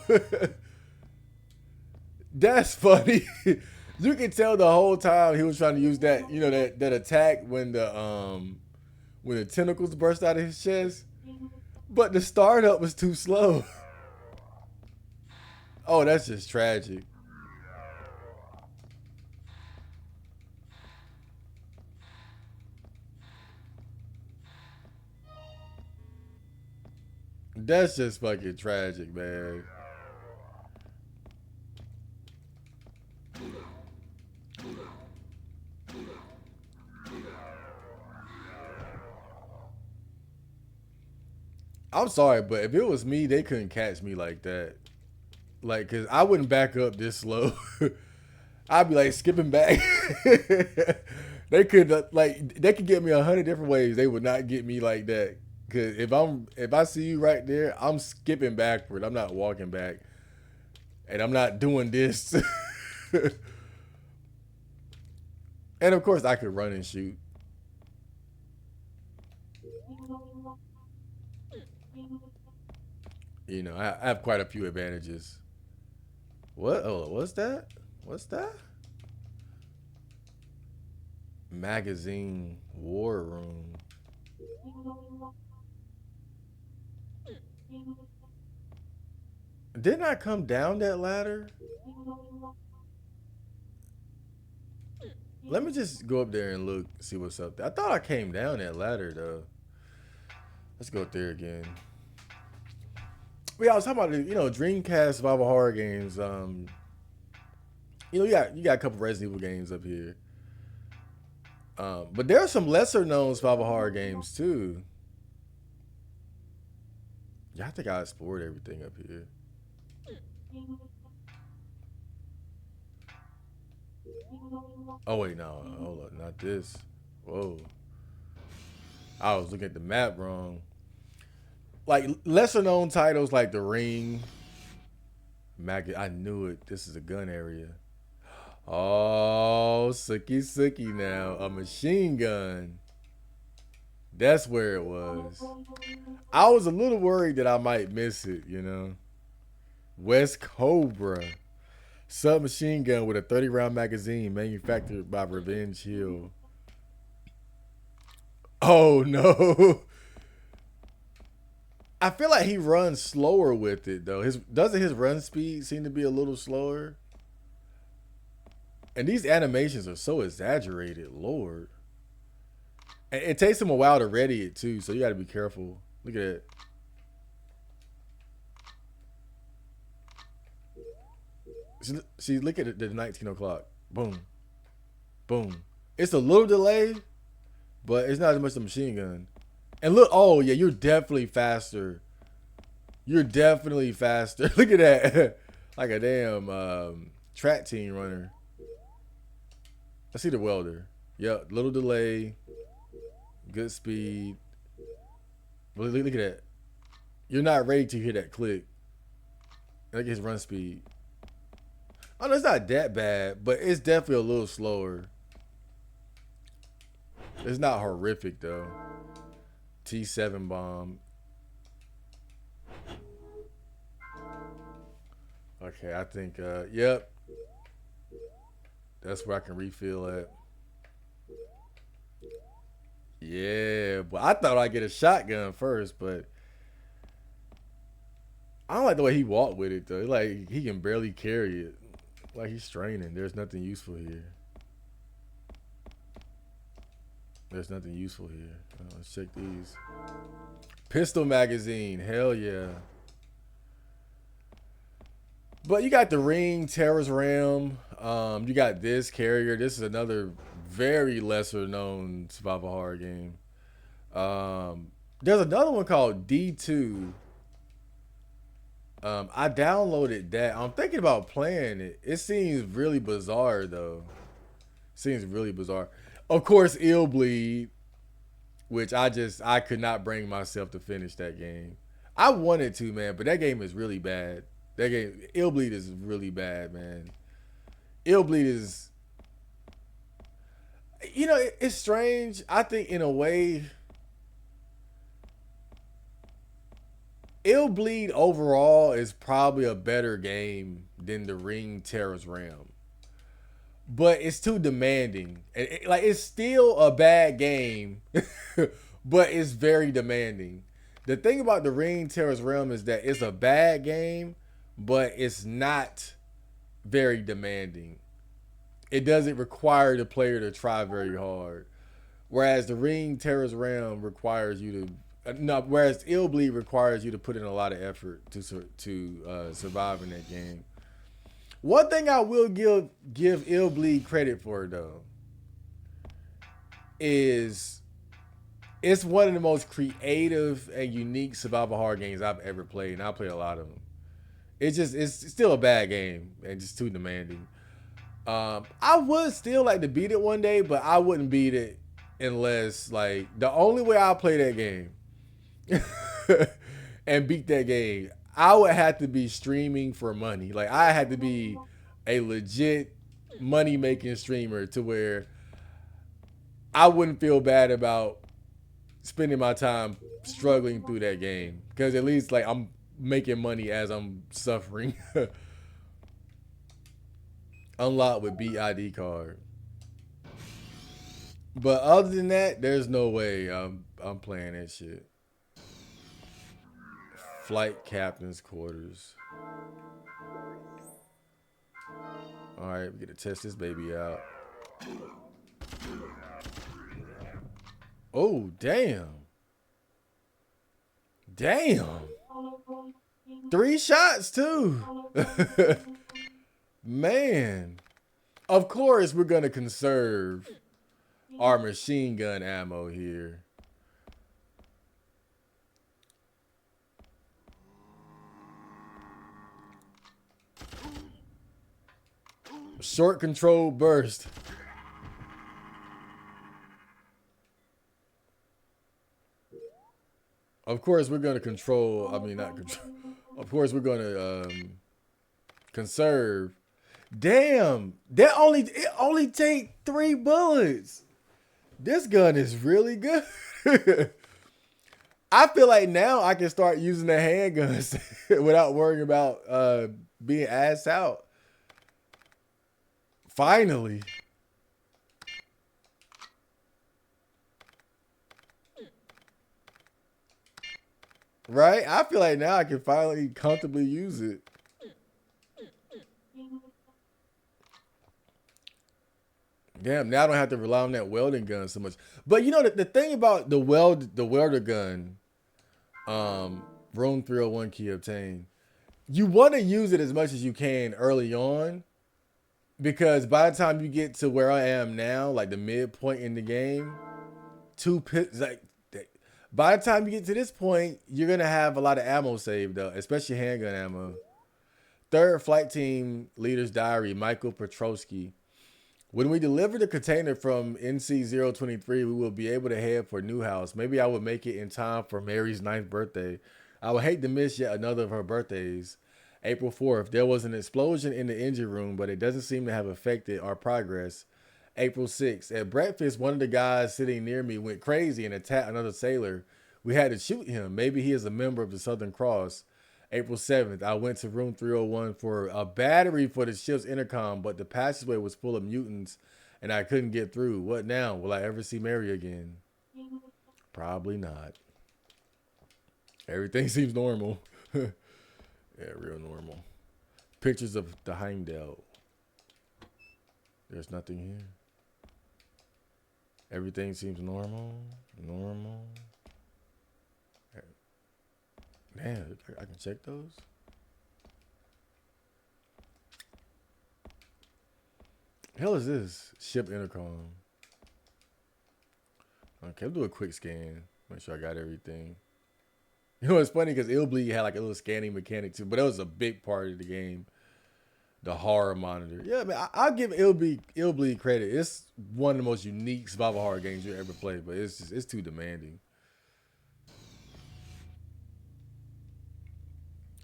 That's funny. You can tell the whole time he was trying to use that, you know, that attack when the tentacles burst out of his chest. But the startup was too slow. Oh, that's just tragic. That's just fucking tragic, man. I'm sorry, but if it was me, they couldn't catch me like that. Like, cause I wouldn't back up this slow. I'd be like skipping back. They could they could get me 100 different ways. They would not get me like that. Cause if I see you right there, I'm skipping backward. I'm not walking back, and I'm not doing this. And of course, I could run and shoot. You know, I have quite a few advantages. What? Oh, what's that? What's that? Magazine war room. Didn't I come down that ladder? Let me just go up there and look, see what's up there. I thought I came down that ladder though. Let's go up there again. But yeah, I was talking about Dreamcast survival horror games. You got a couple Resident Evil games up here. But there are some lesser known survival horror games too. Yeah, I think I explored everything up here. Oh wait, no, hold up, not this. Whoa, I was looking at the map wrong. Like lesser known titles like The Ring. I knew it. This is a gun area. Oh, Sookie now. A machine gun. That's where it was. I was a little worried that I might miss it, West Cobra. Submachine gun with a 30-round magazine manufactured by Revenge Hill. Oh, no. I feel like he runs slower with it, though. Doesn't his run speed seem to be a little slower? And these animations are so exaggerated, Lord. And it takes him a while to ready it, too, so you got to be careful. Look at it. See, look at the 19 o'clock. Boom. Boom. It's a little delay, but it's not as much a machine gun. And look, oh, yeah, you're definitely faster. You're definitely faster. Look at that. Like a damn track team runner. I see the welder. Yep, little delay. Good speed. Look at that. You're not ready to hear that click. Look at his run speed. Oh, no, it's not that bad, but it's definitely a little slower. It's not horrific, though. T7 bomb. Okay, I think, yep. That's where I can refill at. Yeah, but I thought I'd get a shotgun first, but I don't like the way he walked with it, though. Like, he can barely carry it. Like, he's straining. There's nothing useful here. There's nothing useful here. Let's check these. Pistol magazine. Hell yeah. But you got The Ring, Terror's Realm. You got this carrier. This is another very lesser known survival horror game. There's another one called D2. I downloaded that. I'm thinking about playing it. It seems really bizarre though. Seems really bizarre. Of course, Ill Bleed, which I could not bring myself to finish that game. I wanted to, man, but that game is really bad. That game, Ill Bleed, is really bad, man. Ill Bleed is, it's strange. I think in a way, Ill Bleed overall is probably a better game than The Ring, Terror's Realm. But it's too demanding. It's still a bad game, but it's very demanding. The thing about The Ring, Terror's Realm is that it's a bad game, but it's not very demanding. It doesn't require the player to try very hard. Whereas the Ring Terror's Realm requires you to no, whereas Ill Bleed requires you to put in a lot of effort to survive in that game. One thing I will give Ill Bleed credit for though is it's one of the most creative and unique survival horror games I've ever played, and I played a lot of them. It's still a bad game and just too demanding. I would still like to beat it one day, but I wouldn't beat it unless like the only way I play that game and beat that game, I would have to be streaming for money. Like I had to be a legit money making streamer to where I wouldn't feel bad about spending my time struggling through that game because at least like I'm making money as I'm suffering. Unlocked with BID card. But other than that, there's no way I'm playing that shit. Flight captain's quarters. All right, we get to test this baby out. Oh, damn. Damn. 3 shots too. Man. Of course, we're going to conserve our machine gun ammo here. Short control burst. Of course, we're going to control. I mean, not control. Of course, we're going to conserve. Damn, it only take 3 bullets. This gun is really good. I feel like now I can start using the handguns without worrying about being ass out. Finally. Right? I feel like now I can finally comfortably use it. Damn, now I don't have to rely on that welding gun so much. But you know the thing about the welder gun, room 301 key obtained. You want to use it as much as you can early on, because by the time you get to where I am now, like the midpoint in the game, by the time you get to this point, you're gonna have a lot of ammo saved up, especially handgun ammo. Third flight team leader's diary, Michael Petrosky. When we deliver the container from NC-023, we will be able to head for Newhouse. Maybe I would make it in time for Mary's 9th birthday. I would hate to miss yet another of her birthdays. April 4th, there was an explosion in the engine room, but it doesn't seem to have affected our progress. April 6th, at breakfast, one of the guys sitting near me went crazy and attacked another sailor. We had to shoot him. Maybe he is a member of the Southern Cross. April 7th, I went to room 301 for a battery for the ship's intercom, but the passageway was full of mutants and I couldn't get through. What now? Will I ever see Mary again? Probably not. Everything seems normal. Yeah, real normal. Pictures of the Heimdall. There's nothing here. Everything seems normal. Normal. Man, I can check those. Hell is this? Ship intercom. Okay, I'll do a quick scan. Make sure I got everything. You know, it's funny because Ill Bleed had like a little scanning mechanic too, but that was a big part of the game. The horror monitor. Yeah, man, I'll give Ill Bleed credit. It's one of the most unique survival horror games you ever played, but it's too demanding.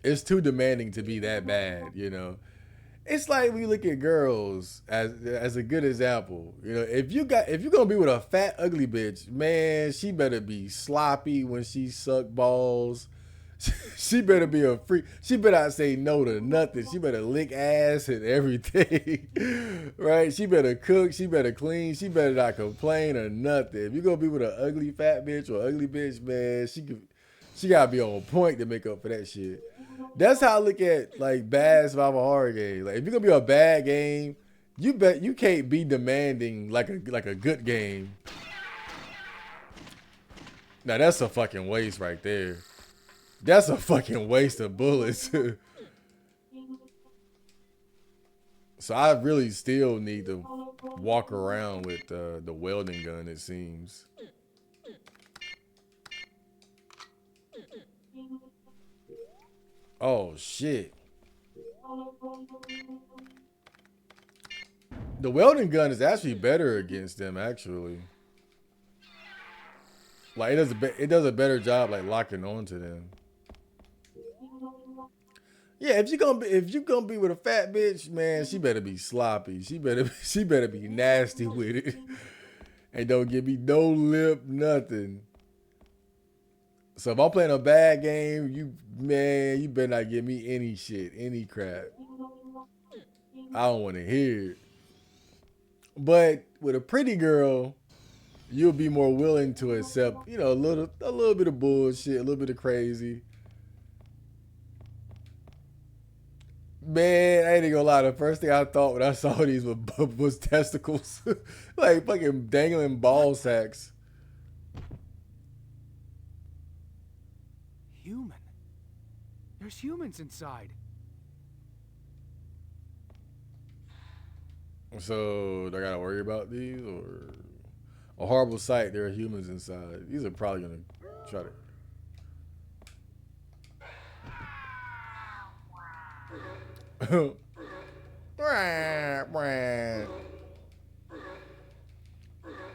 It's too demanding to be that bad, you know. It's like we look at girls as a good example. You know, if you're gonna be with a fat ugly bitch, man, she better be sloppy when she suck balls. She better be a freak. She better not say no to nothing. She better lick ass and everything, right? She better cook. She better clean. She better not complain or nothing. If you're gonna be with an ugly fat bitch or ugly bitch, man, she gotta be on point to make up for that shit. That's how I look at like bad survival horror games. Like if you're gonna be a bad game, you bet you can't be demanding like a good game. Now that's a fucking waste right there. That's a fucking waste of bullets. So I really still need to walk around with the welding gun, it seems. Oh shit. The welding gun is actually better against them, actually. Like it does a better job like locking onto them. Yeah, if you gonna be with a fat bitch, man, she better be sloppy. She better be nasty with it. And don't give me no lip, nothing. So if I'm playing a bad game, you better not give me any shit, any crap. I don't want to hear it. But with a pretty girl, you'll be more willing to accept, a little bit of bullshit, a little bit of crazy. Man, I ain't even gonna lie. The first thing I thought when I saw these was testicles, like fucking dangling ball sacks. Human. There's humans inside. So do I gotta worry about these or a horrible sight? There are humans inside. These are probably gonna try to.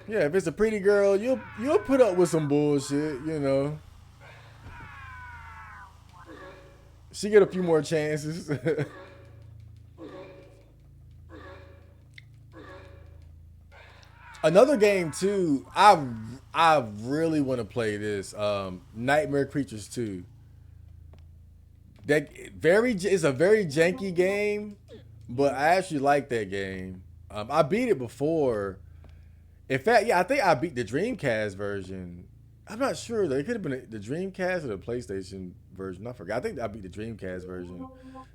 Yeah, if it's a pretty girl, you'll put up with some bullshit. She get a few more chances. Another game too. I really want to play this. Nightmare Creatures 2. It's a very janky game, but I actually like that game. I beat it before. In fact, yeah, I think I beat the Dreamcast version. I'm not sure though. It could have been the Dreamcast or the PlayStation version. I forgot. I think I beat the Dreamcast version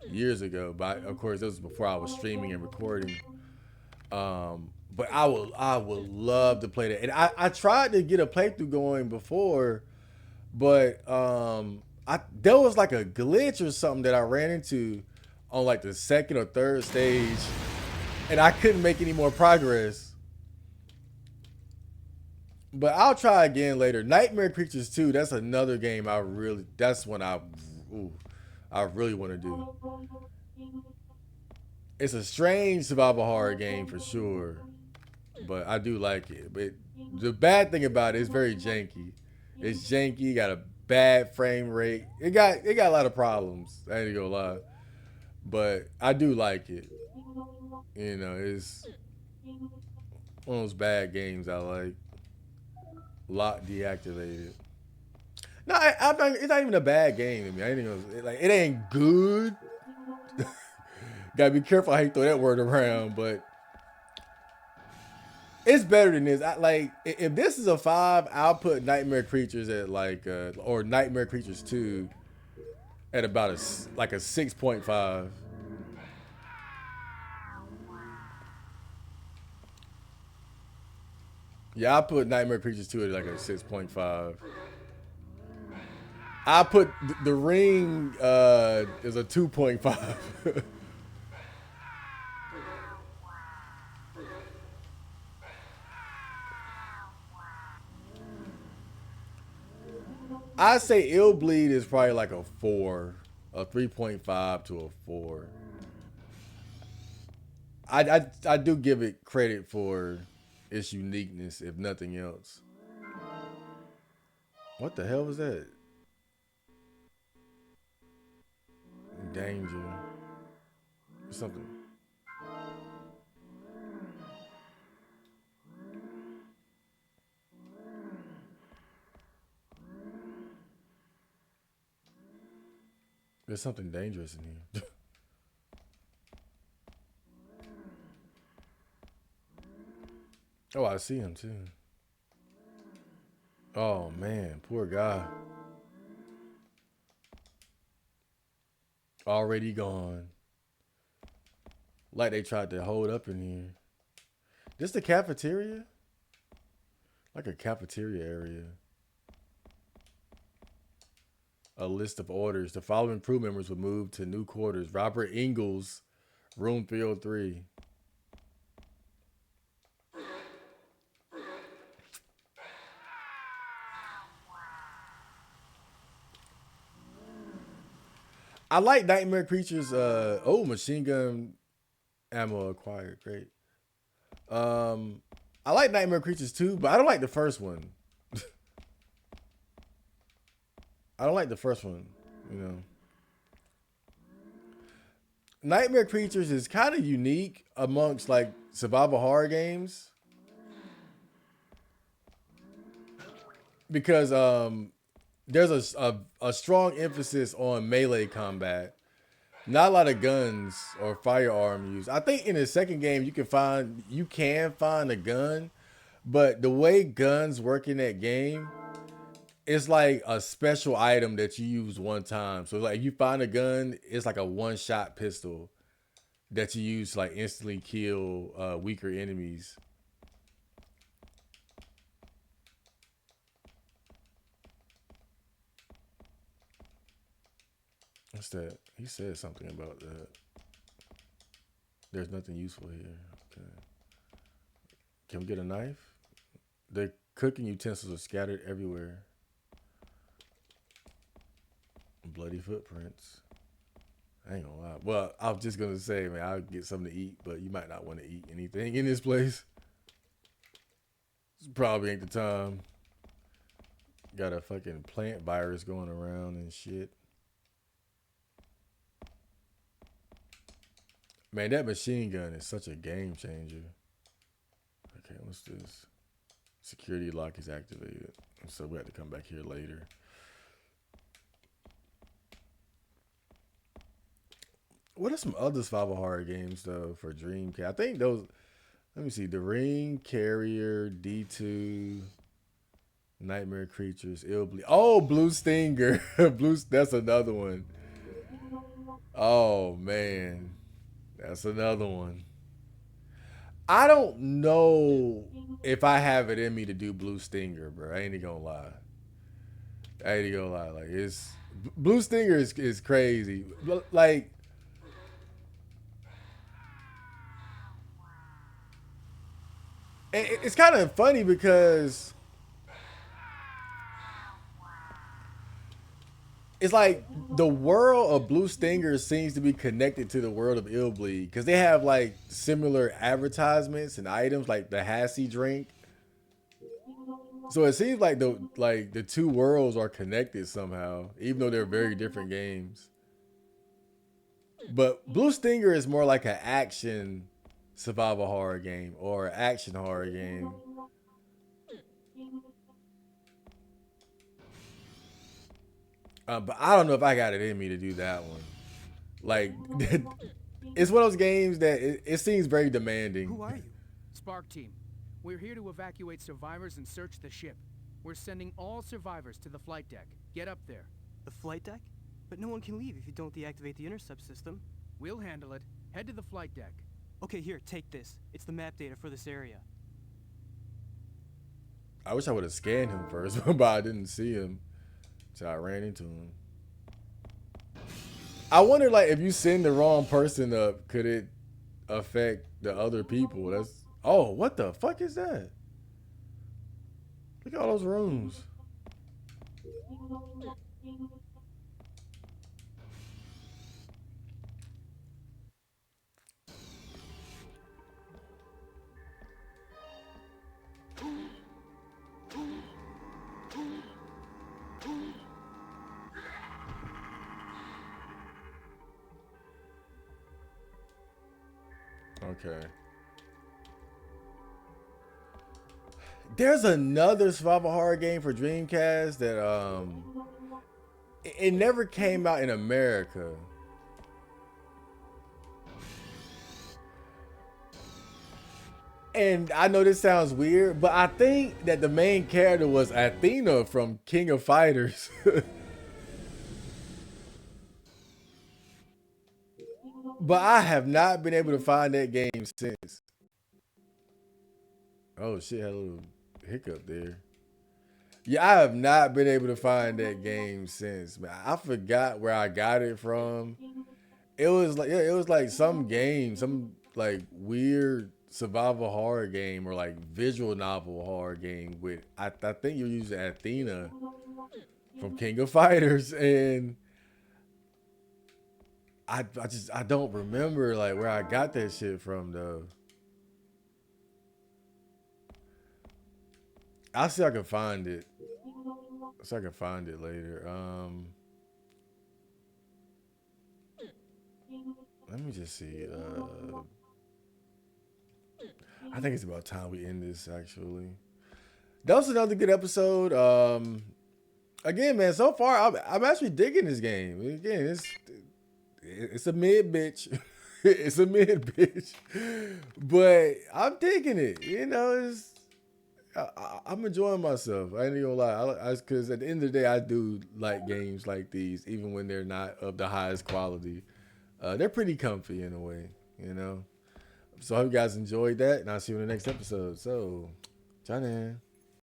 years ago. But of course, this was before I was streaming and recording. But I would love to play that. And I tried to get a playthrough going before, but there was like a glitch or something that I ran into on like the second or third stage, and I couldn't make any more progress. But I'll try again later. Nightmare Creatures 2, that's another game that's one I really want to do. It's a strange survival horror game for sure, but I do like it. But the bad thing about it is very janky. It's janky, got a bad frame rate. It got a lot of problems. I ain't gonna lie, but I do like it. It's one of those bad games I like. Lock deactivated. No, I'm not, it's not even a bad game to me. I ain't even like it ain't good. Gotta be careful how you throw that word around, but it's better than this. If this is a 5, I'll put Nightmare Creatures at or Nightmare Creatures 2 at about a 6.5. Yeah, I put Nightmare Creatures 2 at like a 6.5. I put the Ring is a 2.5. I say Ill Bleed is probably like a 4, a 3.5 to a 4. I do give it credit for its uniqueness, if nothing else. What the hell was that? Danger. Something. There's something dangerous in here. Oh, I see him too. Oh man, poor guy. Already gone. Like they tried to hold up in here. This the cafeteria? Like a cafeteria area. A list of orders. The following crew members were moved to new quarters. Robert Ingalls, room 303. I like Nightmare Creatures. Machine gun ammo acquired. Great. I like Nightmare Creatures too, but I don't like the first one. I don't like the first one, you know. Nightmare Creatures is kind of unique amongst like survival horror games because there's a strong emphasis on melee combat. Not a lot of guns or firearm use. I think in the second game you can find a gun, but the way guns work in that game, it's like a special item that you use one time. So like if you find a gun, it's like a one-shot pistol that you use to like instantly kill weaker enemies. What's that? He said something about that. There's nothing useful here. Okay. Can we get a knife? The cooking utensils are scattered everywhere. Bloody footprints. I ain't gonna lie. Well, I was just gonna say, man, I'll get something to eat, but you might not want to eat anything in this place. This probably ain't the time. Got a fucking plant virus going around and shit. Man, that machine gun is such a game changer. Okay, what's this? Security lock is activated. So we have to come back here later. What are some other survival horror games though for Dreamcast? I think those. Let me see. The Ring, Carrier, D2, Nightmare Creatures, Blue Stinger. That's another one. Oh man, that's another one. I don't know if I have it in me to do Blue Stinger, bro. I ain't gonna lie. Like it's Blue Stinger is crazy. Like it's kind of funny because it's like the world of Blue Stinger seems to be connected to the world of Illbleed because they have like similar advertisements and items like the Hassie drink. So it seems like the two worlds are connected somehow, even though they're very different games. But Blue Stinger is more like an action survival horror game or action horror game. But I don't know if I got it in me to do that one. Like, it's one of those games that it seems very demanding. Who are you? Spark Team. We're here to evacuate survivors and search the ship. We're sending all survivors to the flight deck. Get up there. The flight deck? But no one can leave if you don't deactivate the intercept system. We'll handle it. Head to the flight deck. Okay, here, take this. It's the map data for this area. I wish I would have scanned him first, but I didn't see him until I ran into him. I wonder, like, if you send the wrong person up, could it affect the other people? Oh, what the fuck is that? Look at all those rooms. Okay. There's another survival horror game for Dreamcast that it never came out in America. And I know this sounds weird, but I think that the main character was Athena from King of Fighters. But I have not been able to find that game since. Oh shit, had a little hiccup there. Yeah, I have not been able to find that game since, man. I forgot where I got it from. It was like, yeah, it was like some game, some like weird survival horror game or like visual novel horror game with I think you're using Athena from King of Fighters, and I don't remember like where I got that shit from though. I'll see if I can find it. So I can find it later. Let me just see. I think it's about time we end this actually. That was another good episode. Again, man, so far I'm actually digging this game. Again, it's a mid bitch. It's a mid bitch, but I'm digging it. You know, I'm enjoying myself. I ain't gonna lie. Because at the end of the day, I do like games like these, even when they're not of the highest quality. They're pretty comfy in a way, you know. So I hope you guys enjoyed that, and I'll see you in the next episode. So, John.